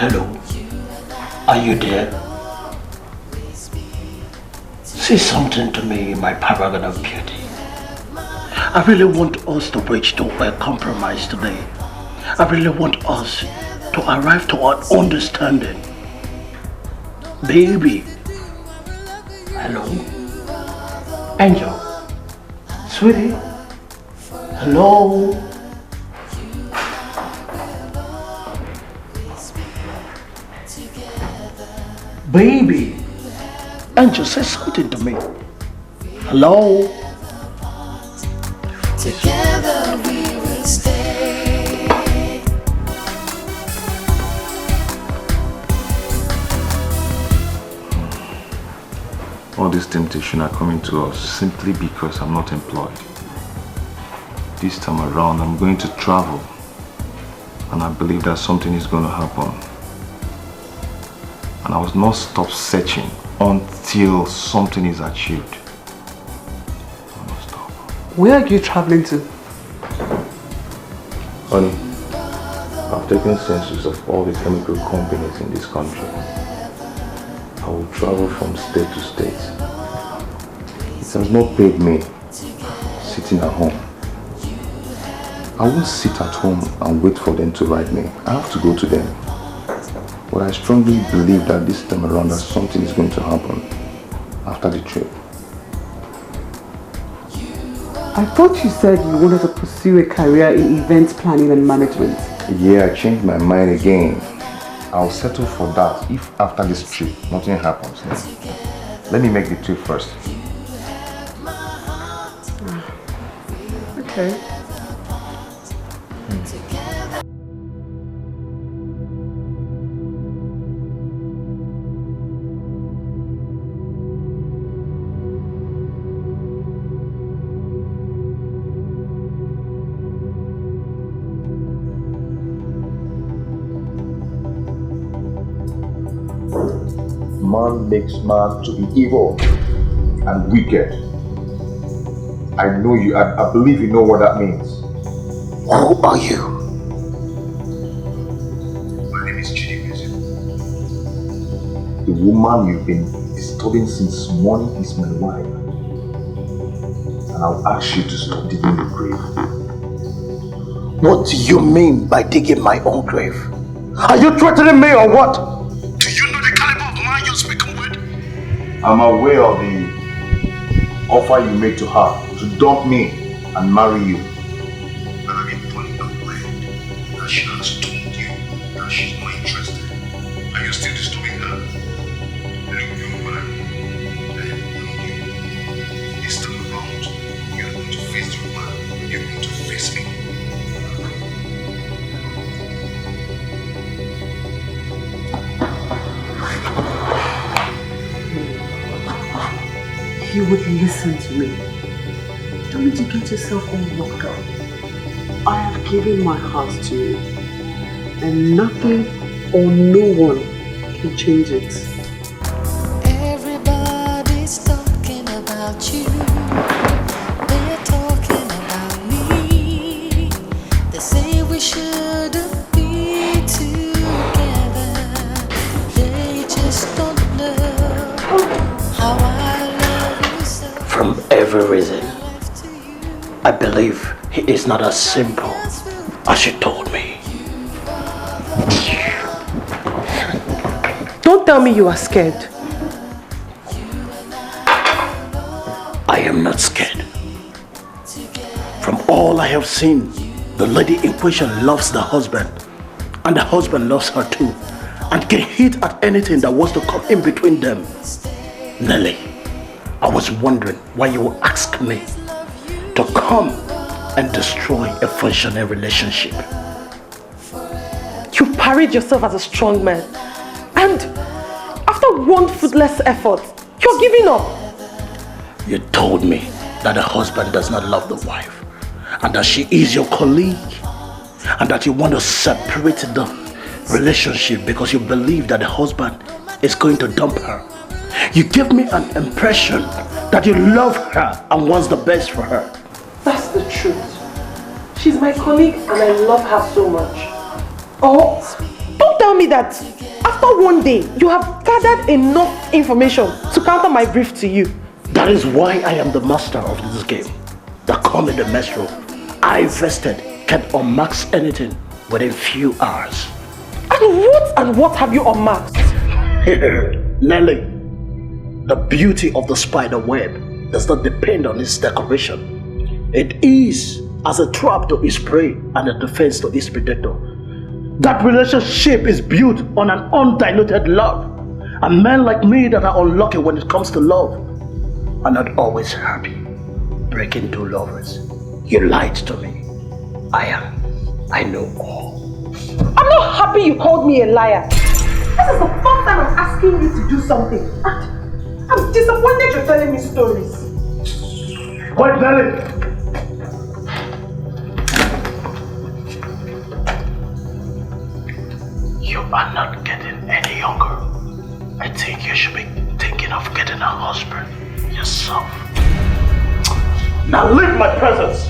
Hello. Are you there? Say something to me, my paragon of beauty. I really want us to reach to a compromise today. I really want us to arrive to an understanding. Baby. Hello? Angel. Sweetie. Hello? Baby. Angel, say something to me. Hello? Together we will stay. All these temptations are coming to us simply because I'm not employed. This time around, I'm going to travel. And I believe that something is going to happen. And I will not stop searching until something is achieved. Where are you traveling to? Honey, I've taken census of all the chemical companies in this country. I will travel from state to state. It has not paid me sitting at home. I won't sit at home and wait for them to write me. I have to go to them. But I strongly believe that this time around that something is going to happen after the trip. I thought you said you wanted to pursue a career in event planning and management. Yeah, I changed my mind again. I'll settle for that if after this trip nothing happens. Let me make the trip first. Okay. Man makes man to be evil and wicked. I know you, I believe you know what that means. Who are you? My name is Chidimeze. The woman you've been disturbing since morning is my wife. And I'll ask you to stop digging your grave. What do you mean by digging my own grave? Are you threatening me or what? Do you know the caliber of man you're speaking with? I'm aware of the offer you made to her to dump me and marry you. But I've been fully aware that she has told you that she's not interested. Are you still disturbing her? Look, young man, I am warning you. This time around, you are going to face your man. You're going to face me. You would listen to me. You don't need to get yourself all worked up. I have given my heart to you, and nothing or no one can change it. Everybody's talking about you. They're talking about me. They say we shouldn't be together. They just don't know how I love you so. From every reason, I believe he is not as simple as you told me. Don't tell me you are scared. I am not scared. From all I have seen, the lady in question loves the husband, and the husband loves her too, and can hit at anything that wants to come in between them. Nelly, I was wondering why you would ask me to come and destroy a functioning relationship. You parried yourself as a strong man, and after one fruitless effort, you're giving up. You told me that the husband does not love the wife, and that she is your colleague, and that you want to separate the relationship because you believe that the husband is going to dump her. You give me an impression that you love her and wants the best for her. That's the truth. She's my colleague and I love her so much. Oh, don't tell me that after one day you have gathered enough information to counter my brief to you. That is why I am the master of this game. The come in the metro. I vested can unmask anything within few hours. And what have you unmasked? Nelly, the beauty of the spider web does not depend on its decoration. It is as a trap to its prey and a defense to its predator. That relationship is built on an undiluted love. And men like me that are unlucky when it comes to love are not always happy. Breaking two lovers. You lied to me. I know all. I'm not happy you called me a liar. This is the first time I'm asking you to do something. I'm disappointed you're telling me stories. What, Nelly? You are not getting any younger. I think you should be thinking of getting a husband yourself. Now leave my presence!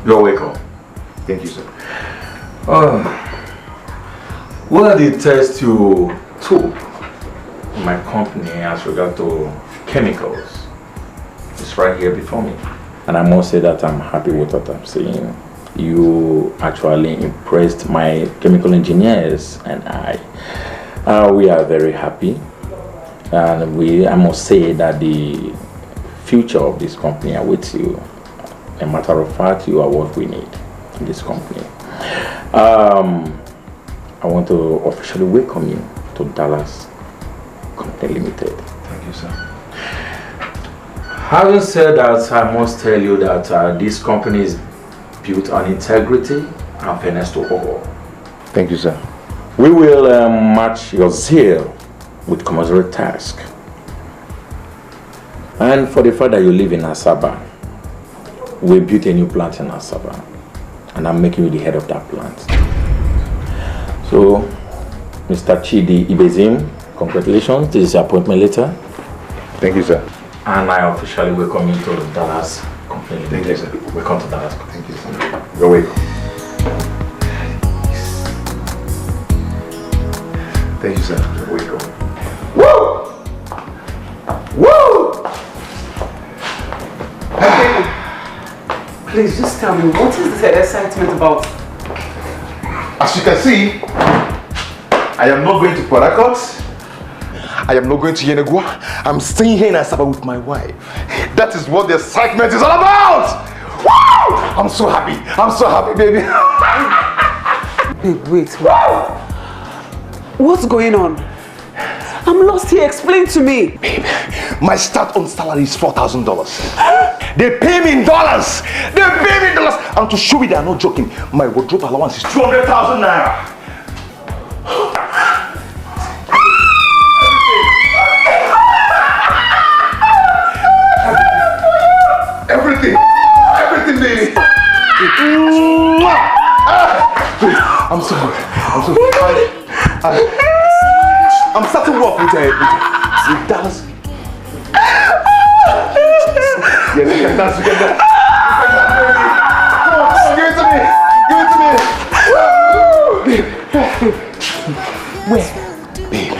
You're welcome. Thank you, sir. What are the tests you took in my company as regard to chemicals? It's right here before me. And I must say that I'm happy with what I'm seeing. You actually impressed my chemical engineers and I. We are very happy. And I must say that the future of this company awaits you. A matter of fact, you are what we need in this company. I want to officially welcome you to Dallas Company Limited. Thank you, sir. Having said that, I must tell you that this company is built on integrity and fairness to all. Thank you, sir. We will match your zeal with commensurate task. And for the fact that you live in Asaba, we built a new plant in Asaba, and I'm making you the head of that plant. So, Mr. Chidi Ibezim, congratulations. This is your appointment letter. Thank you, sir. And I officially welcome you to Dallas Company. Thank you, sir. Welcome to Dallas. Thank you, sir. You're welcome. Thank you, sir. You're welcome. Woo! Woo! Please just tell me, what is the excitement about? As you can see, I am not going to Port Harcourt. I am not going to Yenegua. I'm staying here in Asaba with my wife. That is what the excitement is all about! Wow! I'm so happy. I'm so happy, baby. Babe, wait. What's going on? I'm lost here. Explain to me. Babe, my start on salary is $4,000. They pay me in dollars. They pay me in dollars. And to show you they are not joking, my wardrobe allowance is 200,000 naira. Everything, baby. I'm so good. I'm starting work with Dallas. Yeah, we can dance. Come on, give it to me. Where? Babe,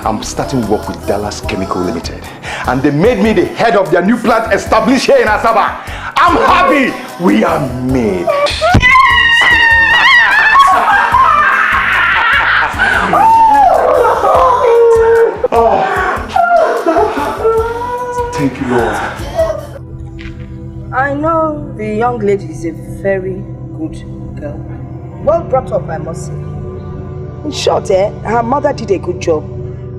I'm starting work with Dallas Chemical Limited. And they made me the head of their new plant established here in Asaba. I'm happy. We are made. Oh. Thank you, Lord. I know the young lady is a very good girl. Well brought up, I must say. In short, her mother did a good job.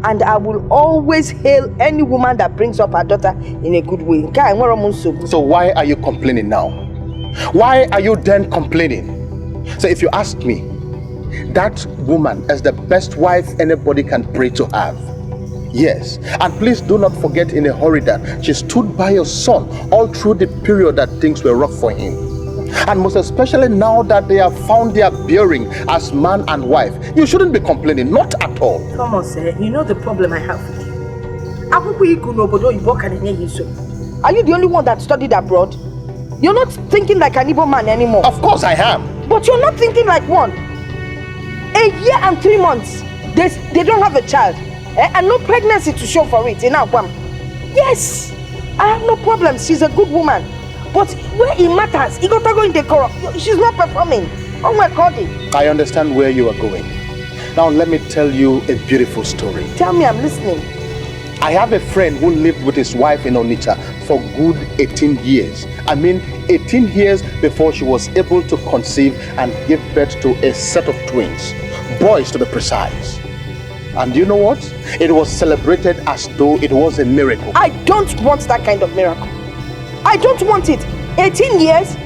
And I will always hail any woman that brings up her daughter in a good way. So why are you complaining now? Why are you then complaining? So if you ask me, that woman is the best wife anybody can pray to have. Yes, and please do not forget in a hurry that she stood by your son all through the period that things were rough for him. And most especially now that they have found their bearing as man and wife, you shouldn't be complaining, not at all. Thomas, you know the problem I have with you. Are you the only one that studied abroad? You're not thinking like an Igbo man anymore. Of course I am. But you're not thinking like one. A year and 3 months, they don't have a child. And no pregnancy to show for it in Agwam. Yes, I have no problem. She's a good woman. But where it matters, you got to go in the chorus. She's not performing. Oh my God. I understand where you are going. Now let me tell you a beautiful story. Tell me, I'm listening. I have a friend who lived with his wife in Onitsha for good 18 years. I mean 18 years before she was able to conceive and give birth to a set of twins. Boys to be precise. And you know what? It was celebrated as though it was a miracle. I don't want that kind of miracle. I don't want it. 18 years?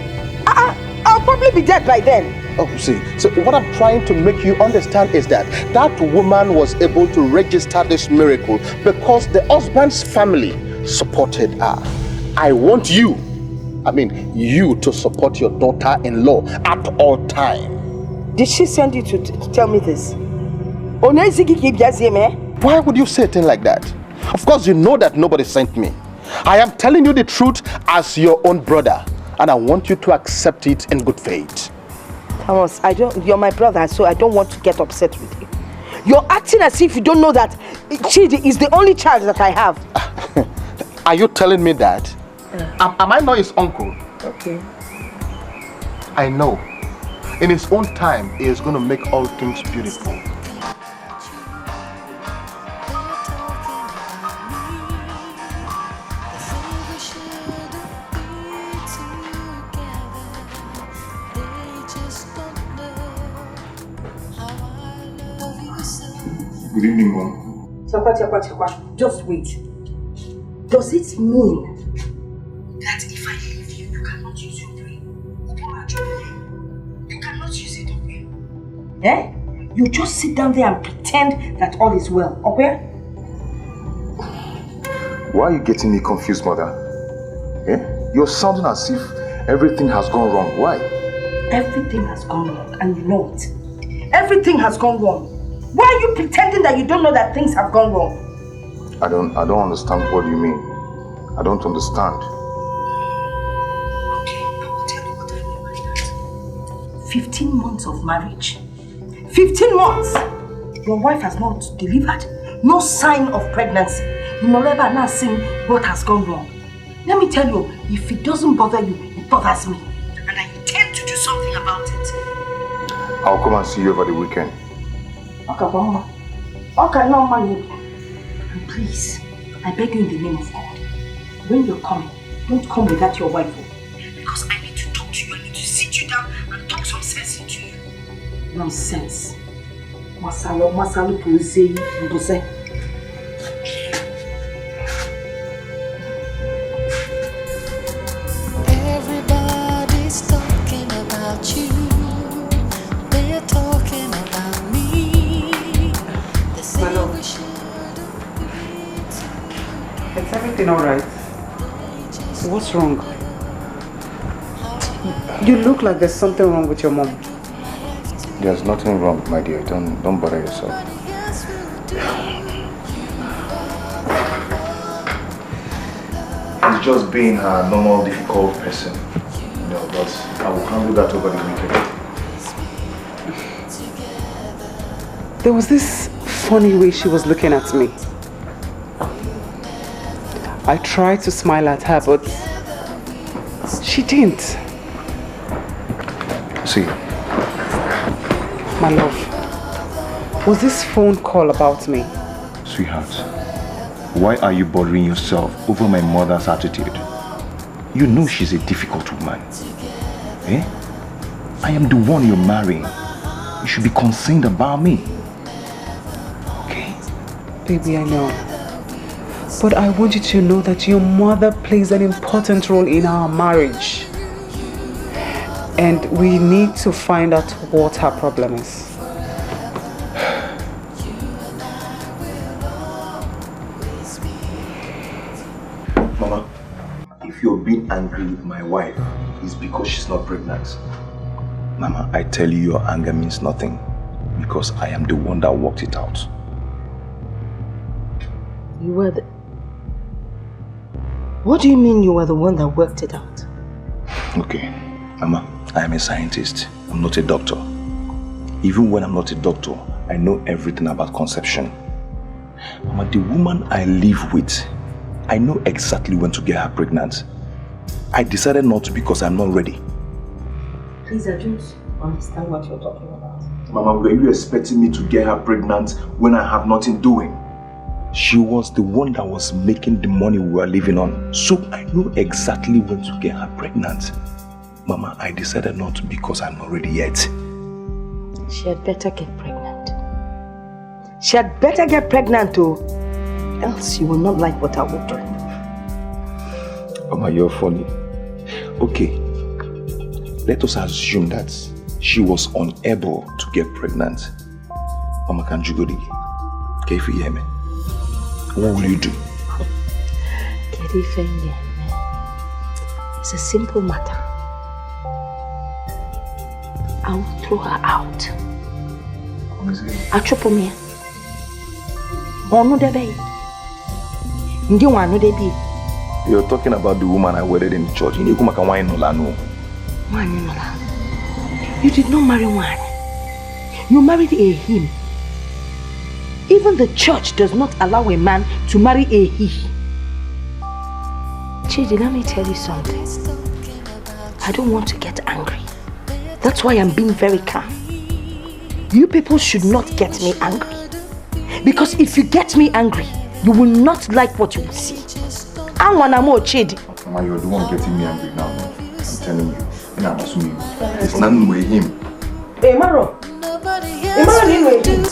I'll probably be dead by then. Oh, see, so what I'm trying to make you understand is that that woman was able to register this miracle because the husband's family supported her. I want you to support your daughter-in-law at all time. Did she send you to tell me this? Why would you say a thing like that? Of course you know that nobody sent me. I am telling you the truth as your own brother, and I want you to accept it in good faith. Thomas, you're my brother, so I don't want to get upset with you. You're acting as if you don't know that Chidi is the only child that I have. Are you telling me that? Am I not his uncle? Okay. I know. In his own time, he is going to make all things beautiful. Good evening, Mom. Just wait. Does it mean that if I leave you, you cannot use your brain? You cannot use it, okay? You just sit down there and pretend that all is well, okay? Why are you getting me confused, Mother? You're sounding as if everything has gone wrong. Why? Everything has gone wrong, and you know it. Everything has gone wrong. Why are you pretending that you don't know that things have gone wrong? I don't understand what you mean. I don't understand. Okay, I will tell you what I mean by that. 15 months of marriage. 15 months! Your wife has not delivered. No sign of pregnancy. You will never now see what has gone wrong. Let me tell you, if it doesn't bother you, it bothers me. And I intend to do something about it. I'll come and see you over the weekend. Okay, Mama. Okay, no money. And please, I beg you in the name of God, when you're coming, don't come without your wife. Because I need to talk to you. I need to sit you down and talk some sense into you. Nonsense. Masalo, Pose, Mbose. Everybody's talking about you. They're talking about me. They say we shouldn't be together. Is everything alright? What's wrong? You look like there's something wrong with your mom. There's nothing wrong, my dear. Don't bother yourself. It's just being a normal, difficult person. But I will handle that over the weekend. There was this funny way she was looking at me. I tried to smile at her, but she didn't. See. My love, was this phone call about me? Sweetheart, why are you bothering yourself over my mother's attitude? You know she's a difficult woman. Eh? I am the one you're marrying. You should be concerned about me. Okay? Baby, I know. But I want you to know that your mother plays an important role in our marriage. And we need to find out what her problem is. Mama, if you're being angry with my wife, it's because she's not pregnant. Mama, I tell you your anger means nothing. Because I am the one that worked it out. You were the... What do you mean you were the one that worked it out? Okay, Mama, I am a scientist. I'm not a doctor. Even when I'm not a doctor, I know everything about conception. Mama, the woman I live with, I know exactly when to get her pregnant. I decided not to because I'm not ready. Please, I don't understand what you're talking about. Mama, were you expecting me to get her pregnant when I have nothing doing? She was the one that was making the money we were living on. So I know exactly when to get her pregnant. Mama, I decided not to because I'm not ready yet. She had better get pregnant. She had better get pregnant too. Else you will not like what I will do. Mama, you're funny. Okay. Let us assume that she was unable to get pregnant. Mama, can you go there? Okay, if you hear me. What will you do? It's a simple matter. I will throw her out. Achopomia. You're talking about the woman I wedded in the church. You did not marry one. You married a him. Even the church does not allow a man to marry a he. Chidi, let me tell you something. I don't want to get angry. That's why I'm being very calm. You people should not get me angry. Because if you get me angry, you will not like what you will see. I want more Chidi. Mama, you're the one getting me angry now. I'm telling you. It's nothing with him. Hey, Maro. Hey, Maro, with him.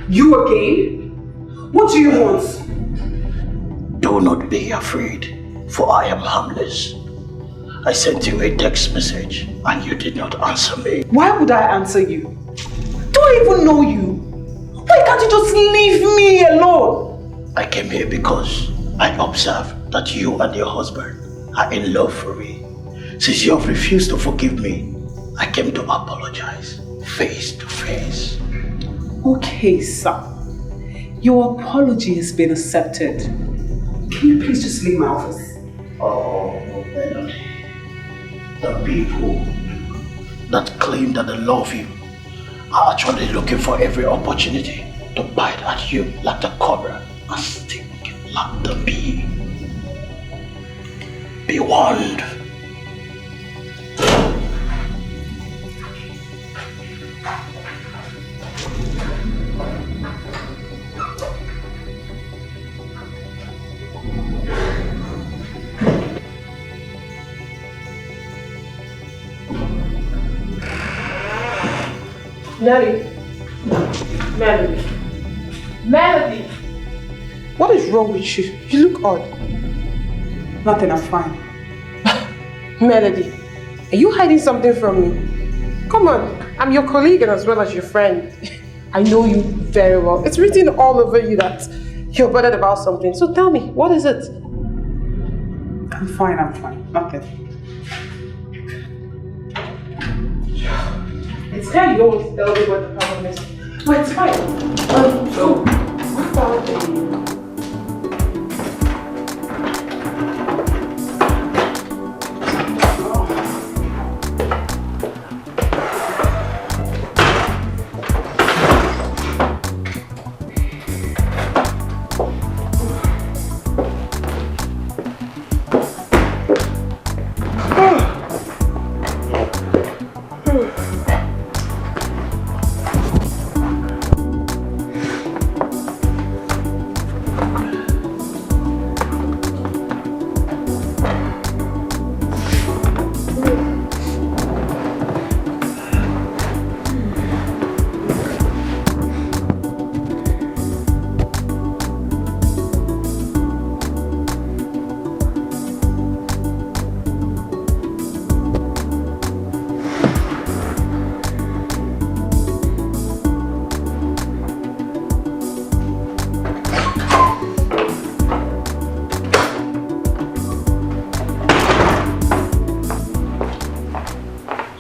You again? What do you want? Do not be afraid, for I am harmless. I sent you a text message and you did not answer me. Why would I answer you? Do I even know you? Why can't you just leave me alone? I came here because I observed that you and your husband are in love for me. Since you have refused to forgive me, I came to apologize face to face. Okay, sir. Your apology has been accepted. Can you please just leave my office? Oh, Leonard. The people that claim that they love you are actually looking for every opportunity to bite at you like the cobra and sting like the bee. Be warned. Melody! What is wrong with you? You look odd. Nothing, I'm fine. Melody, are you hiding something from me? Come on, I'm your colleague and as well as your friend. I know you very well. It's written all over you that you're bothered about something. So tell me, what is it? I'm fine. Nothing. It's kind of you always tell me what the problem is. But it's fine. So, what about the...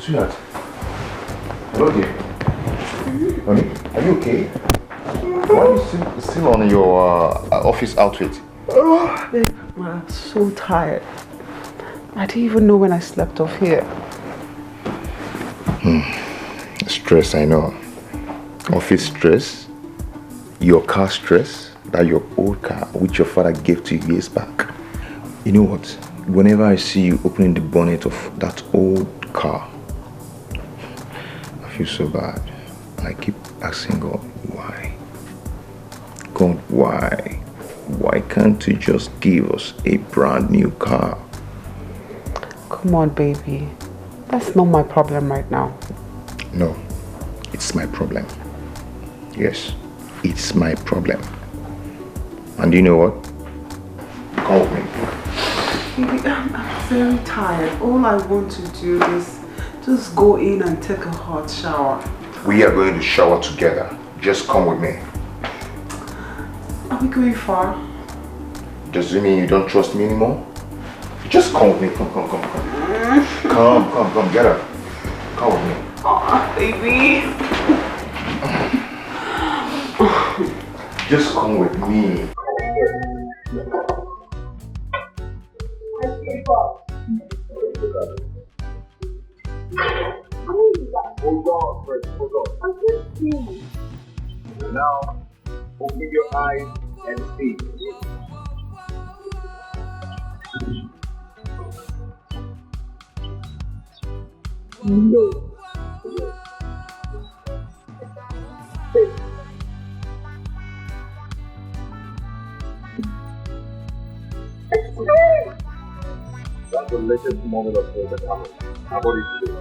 Sweetheart. Hello dear. Honey, are you okay? Why are you still on your office outfit? Oh, babe, I'm so tired. I didn't even know when I slept off here. Stress, I know. Office stress, your car stress, that your old car which your father gave to you years back. You know what? Whenever I see you opening the bonnet of that old car, I feel so bad. And I keep asking God, why? God, why? Why can't you just give us a brand new car? Come on, baby. That's not my problem right now. No, it's my problem. Yes, it's my problem. And you know what? Come with me. Baby, I'm very tired. All I want to do is just go in and take a hot shower. We are going to shower together. Just come with me. Are we going far? Does it mean you don't trust me anymore? Just come with me. Come. Come, get up. Come with me. Oh, baby. Just come with me. Hold on, first, hold on. I'm just seeing. Now, open your eyes and see. No. That's the latest moment of the camera. How about it today?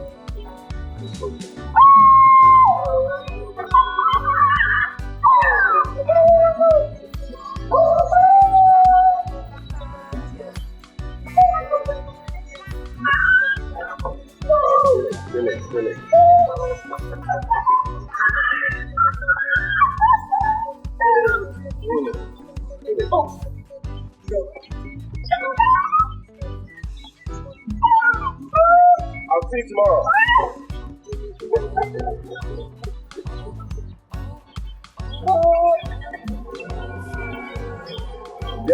Really. I'll see you tomorrow.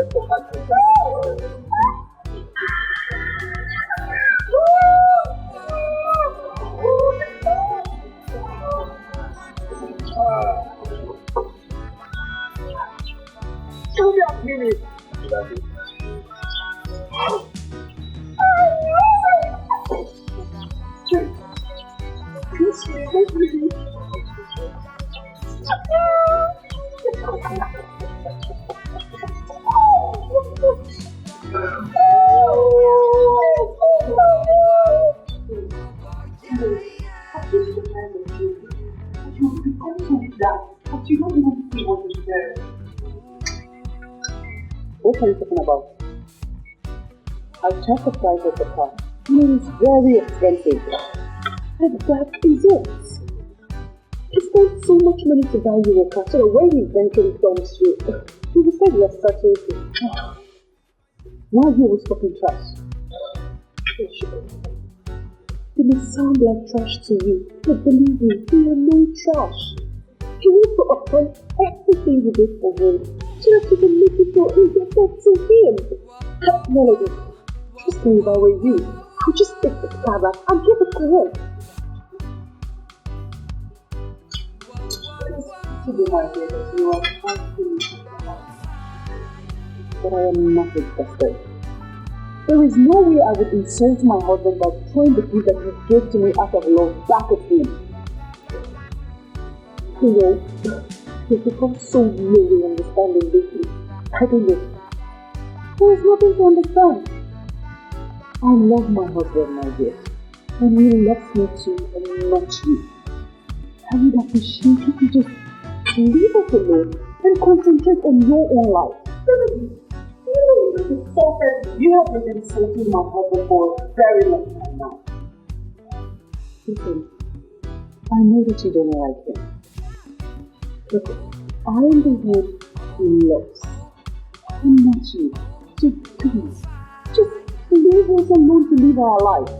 rest of my life. Julia's minute. What are you talking about? I checked the price of the car. It is very expensive. And that is it. I spent so much money to buy you a car, so that when you eventually comes you, you will say you're certain. Why are you always talking trash? They may sound like trash to you, but believe me, they are no trash. You will put upon everything you did for him, so that you can make it feel indebted to him. Melody, trust me, if I were you, I would just take the car back and give it to him. But I am not interested. There is no way I would insult my husband by throwing the gift that he gave to me out of love back at him. You know, he's become so really understanding lately. I don't know. There is nothing to understand. I love my husband, my dear. And he loves me too, and not you. I would appreciate if you just leave us alone and concentrate on your own life. You have been insulting my husband for a very long time now. Listen, I know that you don't like him. Look, I am the one he loves. I'm not you. So please, just leave us alone to live our life.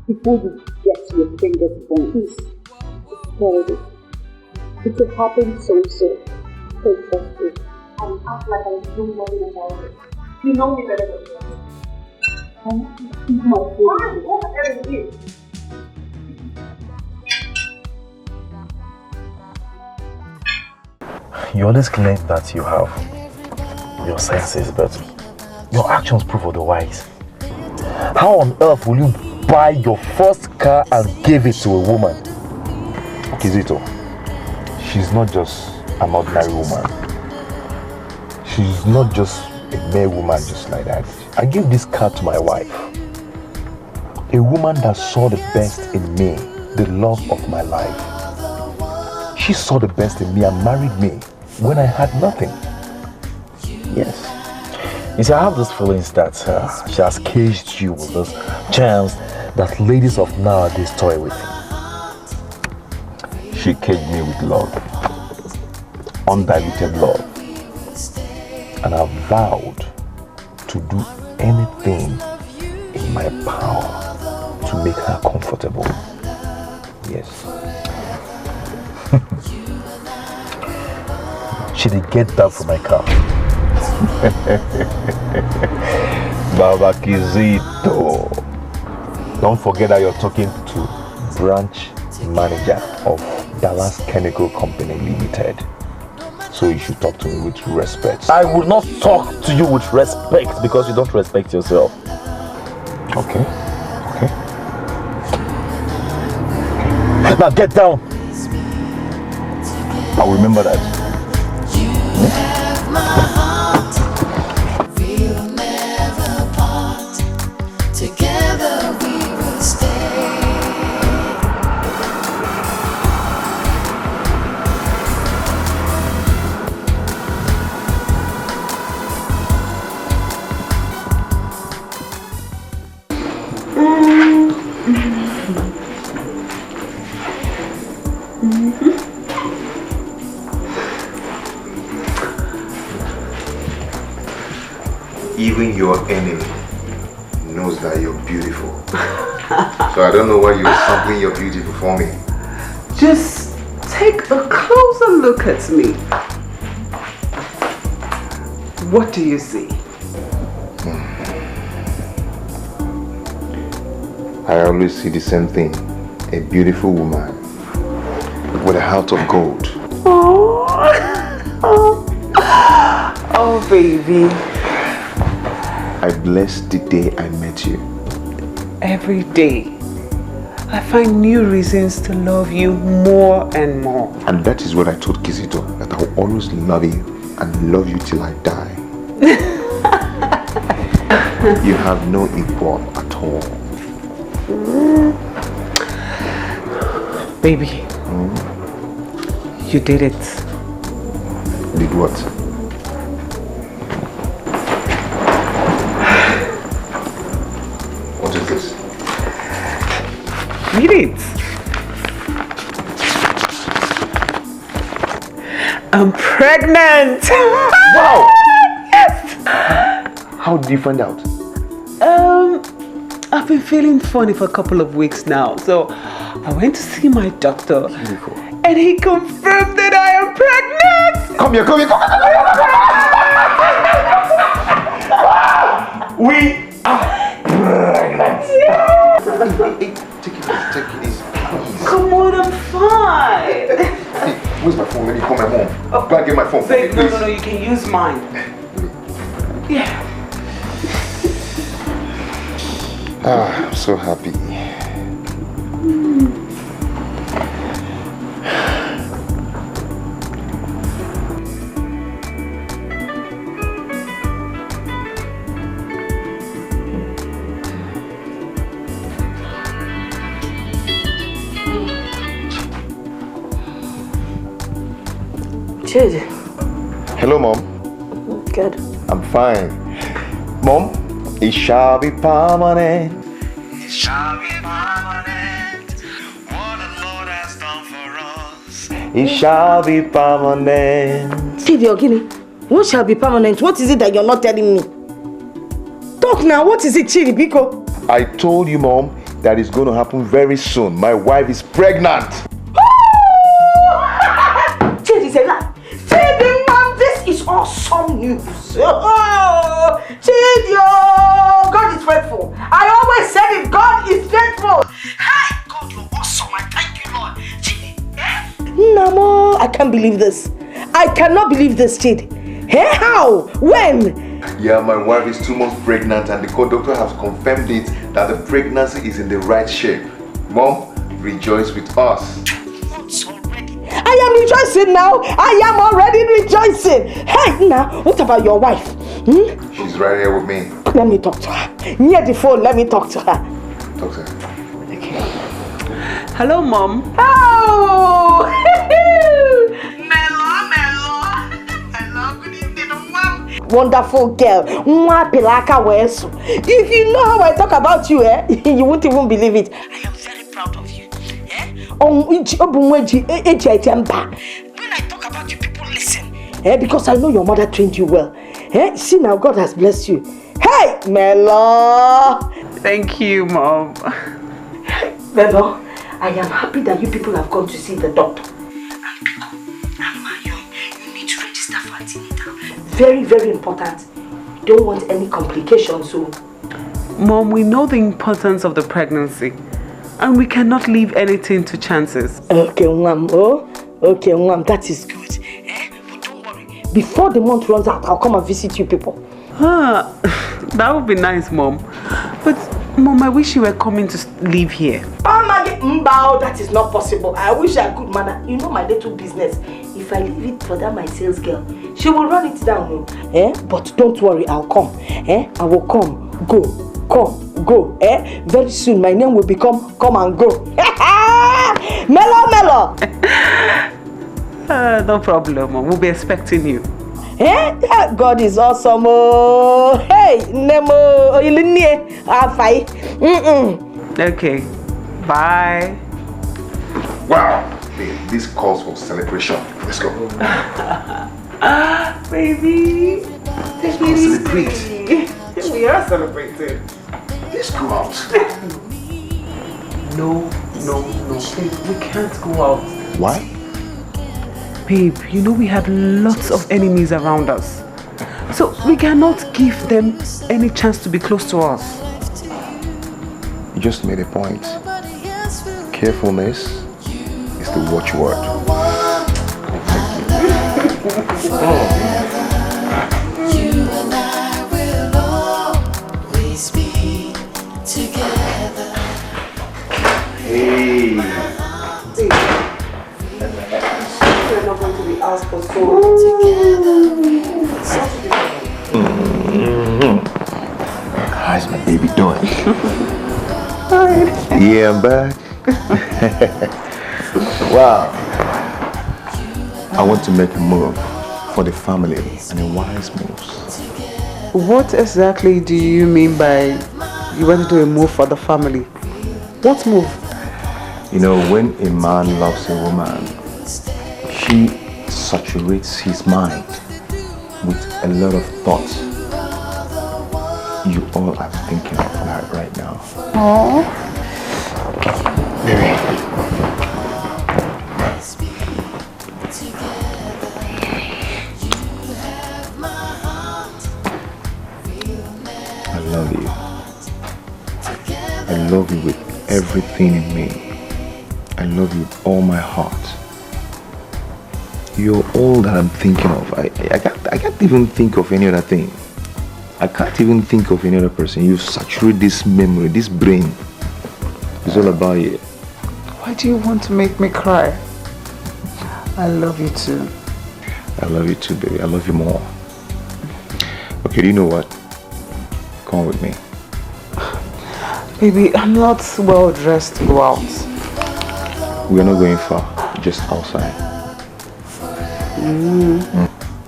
Before you get your fingers burned. Please, Frederick. It will happen so soon. Don't trust me. And act like I don't worry about it. You know me better than that. I want to keep my food. What are you? You always claim that you have your senses, but your actions prove otherwise. How on earth will you buy your first car and give it to a woman? Kizito, she's not just an ordinary woman. She's not just a mere woman just like that. I gave this car to my wife. A woman that saw the best in me, the love of my life. She saw the best in me and married me when I had nothing. Yes. You see, I have these feelings that she has caged you with this chance that ladies of nowadays toy with. She caged me with love, undiluted love, and I vowed to do anything in my power to make her comfortable. Yes. She did get that from my car. Baba Kizito. Don't forget that you're talking to branch manager of Dallas Chemical Company Limited. So you should talk to me with respect. I will not talk to you with respect because you don't respect yourself. Okay. Okay. Now get down. I'll remember that. Even your enemy knows that you're beautiful. So I don't know why you're sampling your beauty for me. Just take a closer look at me. What do you see? I always see the same thing. A beautiful woman with a heart of gold. Oh, baby. I blessed the day I met you. Every day, I find new reasons to love you more and more. And that is what I told Kizito, that I will always love you and love you till I die. You have no equal at all. Baby, you did it. Did what? What is this? Read it. I'm pregnant. Wow! Yes! How did you find out? I've been feeling funny for a couple of weeks now, so I went to see my doctor. Beautiful. And he confirmed that I am pregnant. Come here, come here, come here. We are pregnant. Hey, take it easy, please. Come on, I'm fine. Hey, where's my phone? Let me call my mom. Go and get my phone. Babe, no, you can use mine. Yeah. I'm so happy. Chid. Hello, Mom. Good. I'm fine. Mom, it shall be permanent. It shall be permanent. What the Lord has done for us. It shall be permanent. Chidi Ogini, what shall be permanent? What is it that you're not telling me? Talk now, what is it, Chidi Biko? I told you, Mom, that it's going to happen very soon. My wife is pregnant. Chidi is a lie. Chidi, Mom, this is awesome news. Oh, Chidi, God is faithful. I always said it, God is faithful. Hi, God, you're awesome. I thank you, Lord. Chidi, Namo, I can't believe this. I cannot believe this, Chidi. Hey, how? When? Yeah, my wife is 2 months pregnant and the co-doctor has confirmed it that the pregnancy is in the right shape. Mom, rejoice with us. I am rejoicing now. I am already rejoicing. Hey, now, what about your wife? She's right here with me. Let me talk to her. Near the phone, let me talk to her. Talk to her. Okay. Hello, Mom. Oh! Wonderful girl. If you know how I talk about you, you won't even believe it. I am very proud of you. When I talk about you, people listen. Because I know your mother trained you well. See now, God has blessed you. Hey, Melo! Thank you, Mom. Melo, I am happy that you people have gone to see the doctor. You need to register for antenatal. Very, very important. Don't want any complications, so. Mom, we know the importance of the pregnancy. And we cannot leave anything to chances. Okay, Mom. Okay, Mom. That is good. But don't worry. Before the month runs out, I'll come and visit you people. That would be nice, Mom. But, Mom, I wish you were coming to live here. Oh, Maggie, that is not possible. I wish I could, man. You know my little business. If I leave it for that my sales girl, she will run it down. But don't worry, I'll come. I will come. Go. Very soon my name will become Come and Go. Melo. No problem, Mom. We'll be expecting you. God is awesome. Oh. Hey, Nemo. Okay. Bye. Wow. This calls for celebration. Let's go. Baby. Take it easy. We are celebrating. Let's go out. No. Babe, we can't go out. Why? Babe, you know we have lots of enemies around us. So So we cannot give them any chance to be close to us. You just made a point. Carefulness is the watchword. You and I will always be together. Hey. We're not going to be asked for so How's my baby doing? Hi. Yeah, I'm back. Wow. I want to make a move for the family and a wise move. What exactly do you mean by you want to do a move for the family? What move? You know, when a man loves a woman, she saturates his mind with a lot of thoughts. You all are thinking of that right now. Oh. Baby. I love you. I love you with everything in me. I love you with all my heart. You're all that I'm thinking of. I can't even think of any other thing. I can't even think of any other person. You saturate this memory, this brain. It's all about you. Why do you want to make me cry? I love you too. I love you too, baby. I love you more. Okay, do you know what? Come with me. Baby, I'm not well dressed to go out. We're not going far, just outside.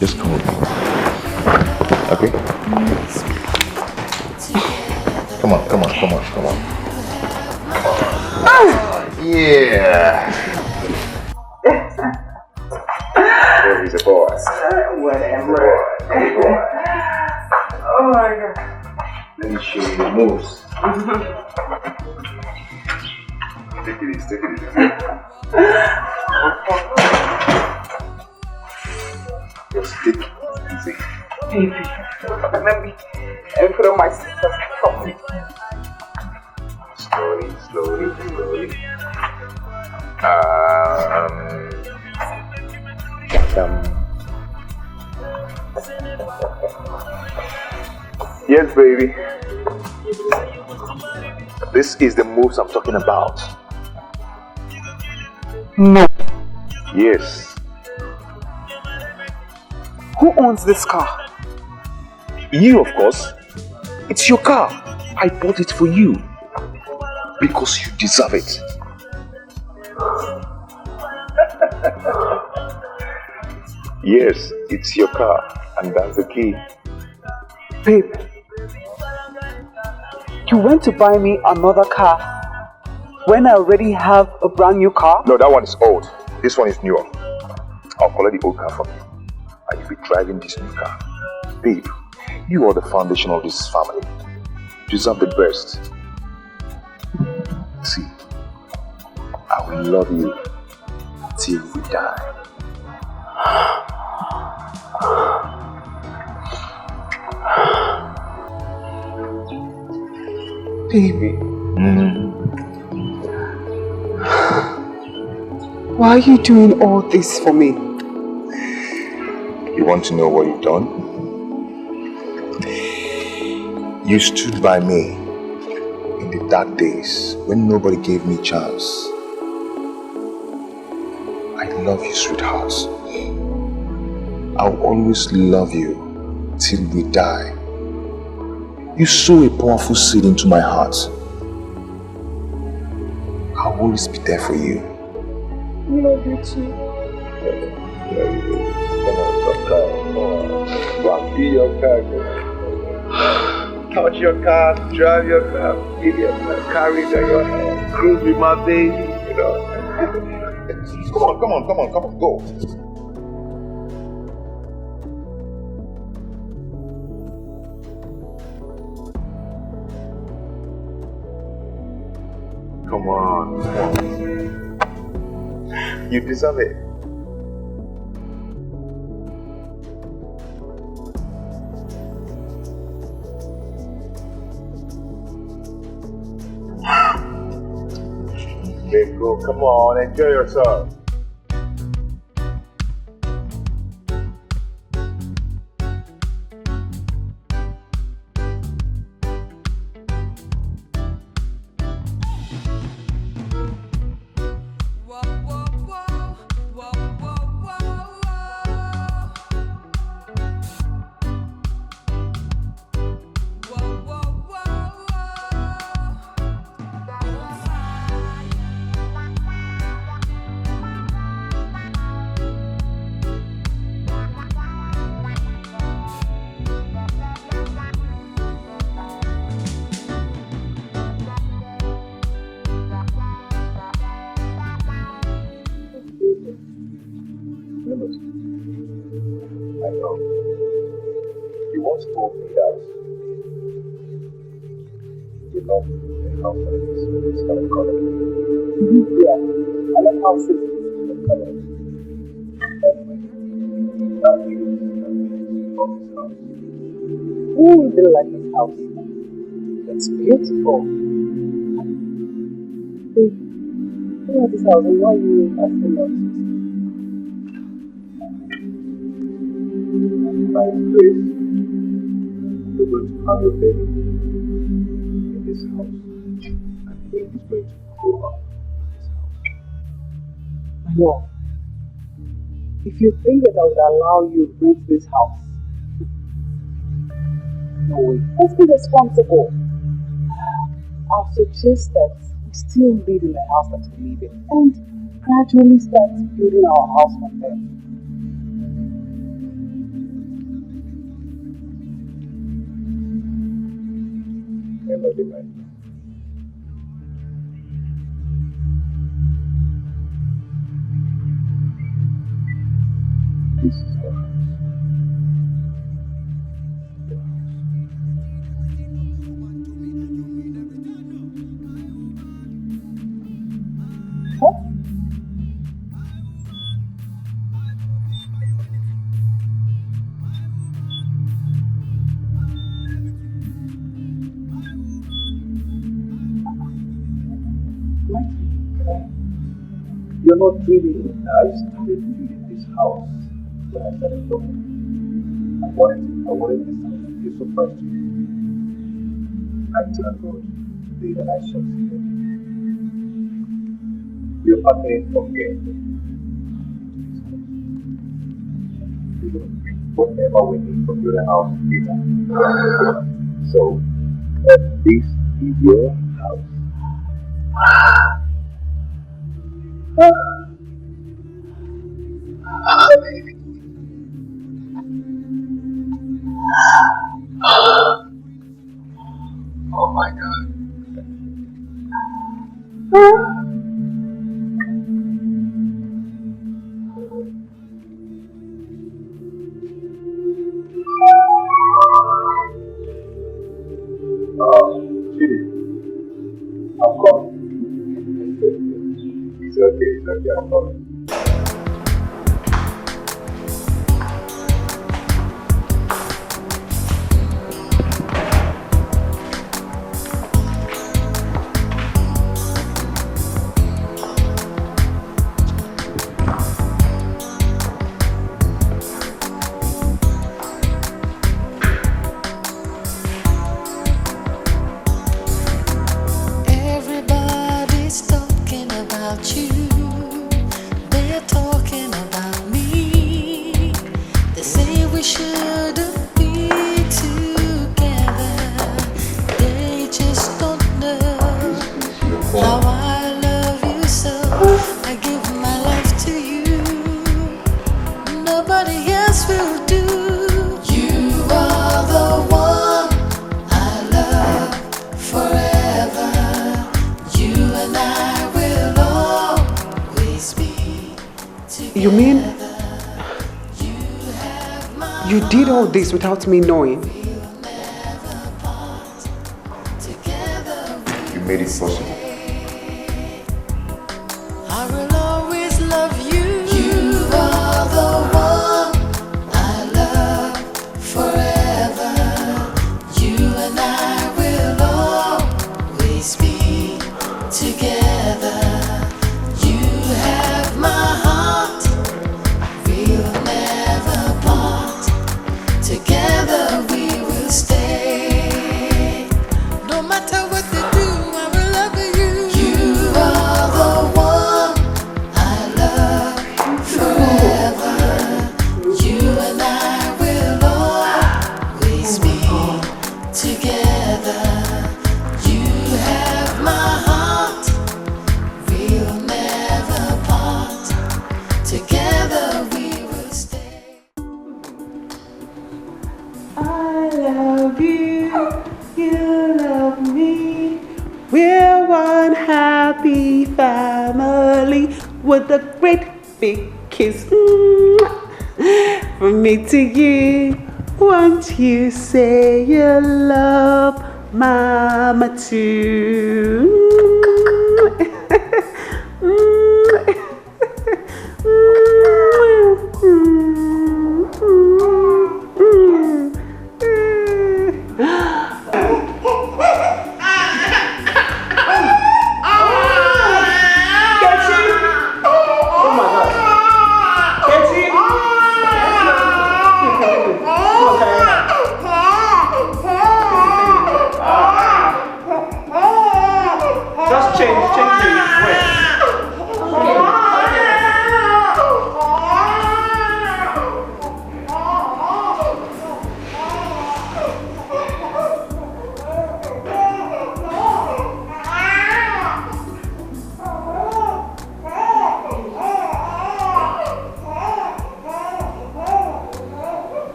Just come with me. Okay? Come on. Yeah. He's a boy. Whatever. Oh my God. Let me show you the moves. Take it easy. Just take it easy. Baby, let me put on my sister's coffee. Slowly. Yes, baby. This is the moves I'm talking about. No. Yes. Who owns this car? You, of course. It's your car. I bought it for you. Because you deserve it. Yes, it's your car. And that's the key. Babe, you went to buy me another car when I already have a brand new car? No, that one is old. This one is newer. I'll collect the old car from you. And you'll be driving this new car. Babe, you are the foundation of this family. You deserve the best. See, I will love you till we die. Baby. Why are you doing all this for me? You want to know what you've done? You stood by me in the dark days when nobody gave me a chance. I love you, sweetheart. I'll always love you till we die. You sow a powerful seed into my heart. I'll always be there for you. I love you too. Come on. Be your car. Touch your car, drive your car, feed your car, carry it on your hand, cruise with my baby, you know. Come on, go. Come on. You deserve it. go. Come on, enjoy yourself. I know. You once told me that you love the house that is kind of colored. Yeah, I love houses with color. That means you love this house. Who really like this house? It's beautiful. Babe, who like this house and why are you asking us? My place, you're going to have your baby in this house. And the baby is going to grow up in this house. My love, if you think that I would allow you to rent this house, no way. Let's be responsible. I'll suggest that we still live in the house that we live in and gradually start building our house from there. Melody, man. This is our house. What? You're not dreaming. I started building this house when I started talking. I wanted this house to be a surprise to you. I thank God today that I succeeded. You're packing from here. We're going to bring whatever we need from your house later. So, let this be your house. Oh my God. Judy, I'm coming. It's okay, I'm coming. Everybody's talking about you. They're talking about me. They say we shouldn't be together. They just don't know how I love you so. I give my life to you. Nobody else will do. You are the one I love forever. You and I will always be together. You mean you did all this without me knowing? You made it possible. I will always love you. You are the one I love forever. You and I will always be together. darling, with a great big kiss. From me to you, won't you say you love Mama too?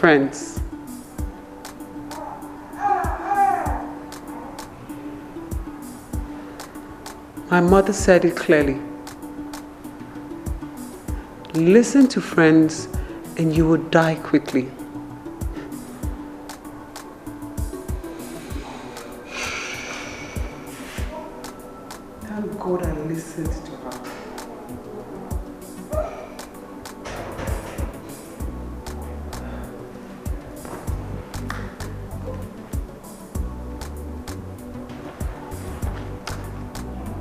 Friends, my mother said it clearly. Listen to friends and you will die quickly. Thank God I listened to her.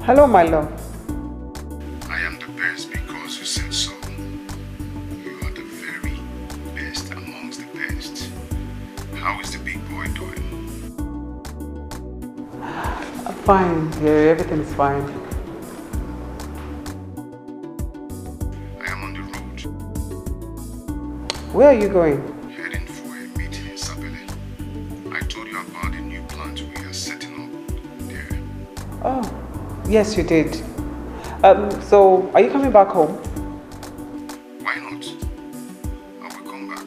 Hello, my love. I am the best because you said so. You are the very best amongst the best. How is the big boy doing? Fine, yeah, everything is fine. I am on the road. Where are you going? Heading for a meeting in Sabele. I told you about the new plant we are setting up there. Oh, yes, you did. So, are you coming back home? Why not? I will come back.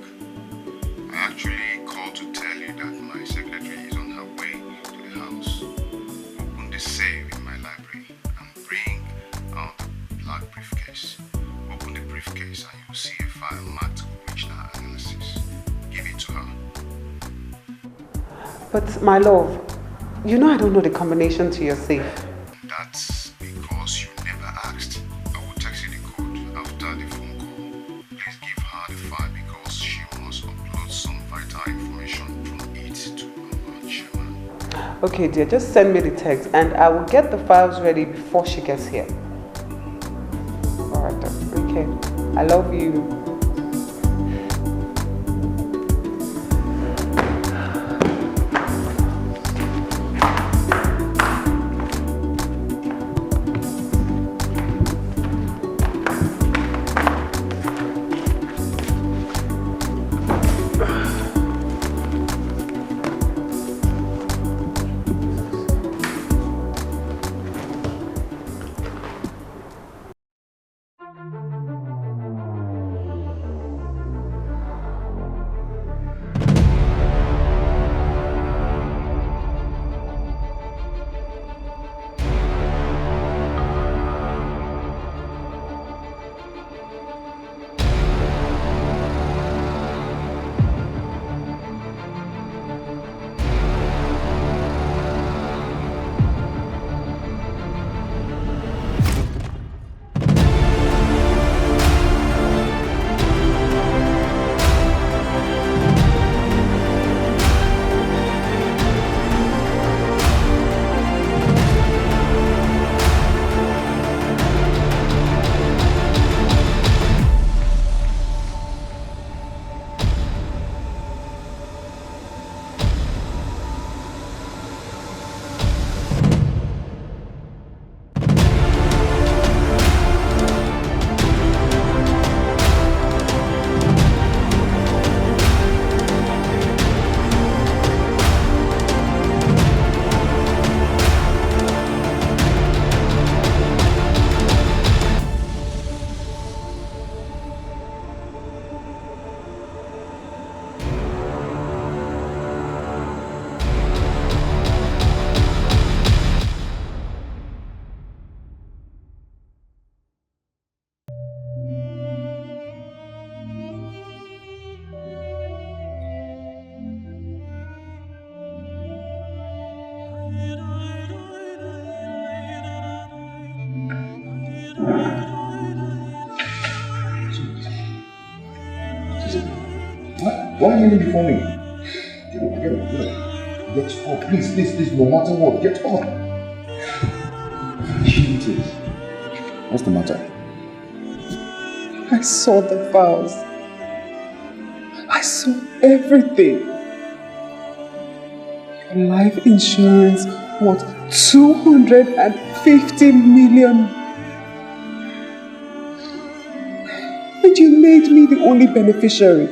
I actually called to tell you that my secretary is on her way to the house. Open the safe in my library and bring out the black briefcase. Open the briefcase and you'll see a file marked original analysis. Give it to her. But, my love, you know I don't know the combination to your safe. That's because you never asked. I will text you the code after the phone call. Please give her the file because she must upload some vital information from it to our chairman. Okay, dear, just send me the text and I will get the files ready before she gets here. Alright, okay. I love you. Why are you kneeling before me? Get up, get up, get up. Get up, please, please, please, no matter what, get up. Jesus. What's the matter? I saw the files. I saw everything. Your life insurance worth 250 million. And you made me the only beneficiary.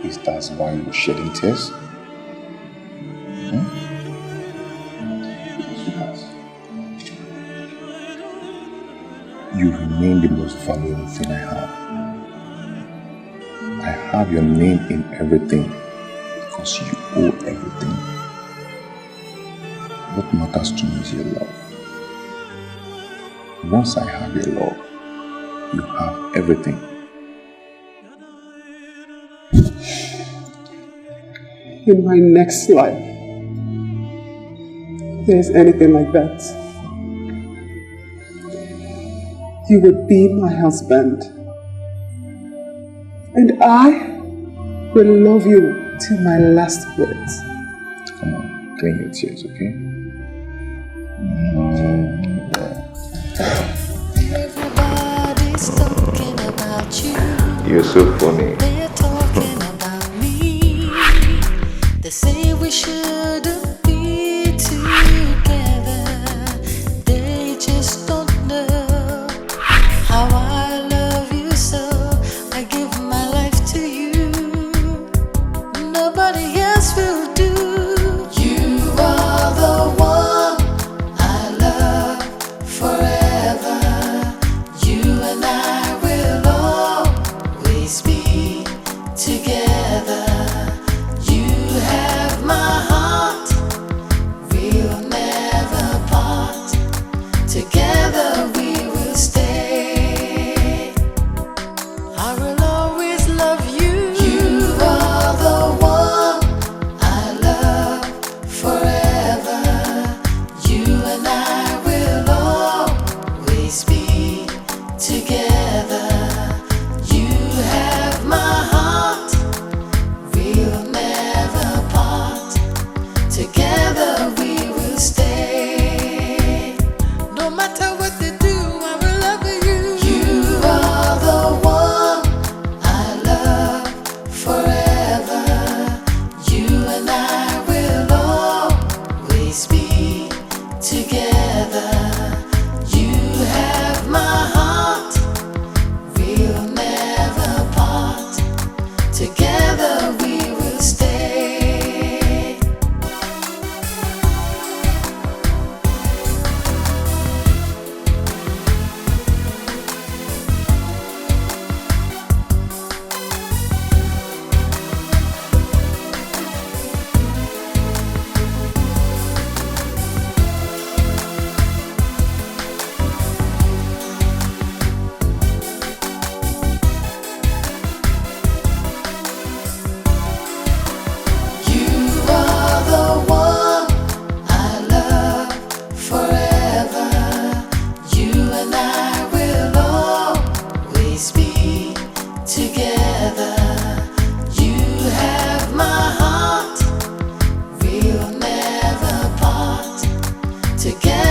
Is that why you were shedding tears? You remain the most valuable thing I have. I have your name in everything because you owe everything. What matters to me is your love. Once I have your love, you have everything. In my next life, if there's anything like that, you would be my husband. And I will love you till my last breath. Come on, clean your tears, okay? Everybody's talking about you. You're so funny. They're talking about me. They say we shouldn't be together. They just don't know how I love you, so I give my life to you. Nobody else will do. You are the one I love forever. You and I will always be together. You have my heart, we'll never part. Together we will stay. I will always love you. You are the one I love forever. You and I will always be together. You have my heart, we'll never part. Together we will stay. No matter what they do, I will love you. You are the one I love forever. You and I will always be together. You have my heart, we'll never part. Together we will stay. You are the one I love forever. You and I will always be together. You have my heart, we'll never part. Together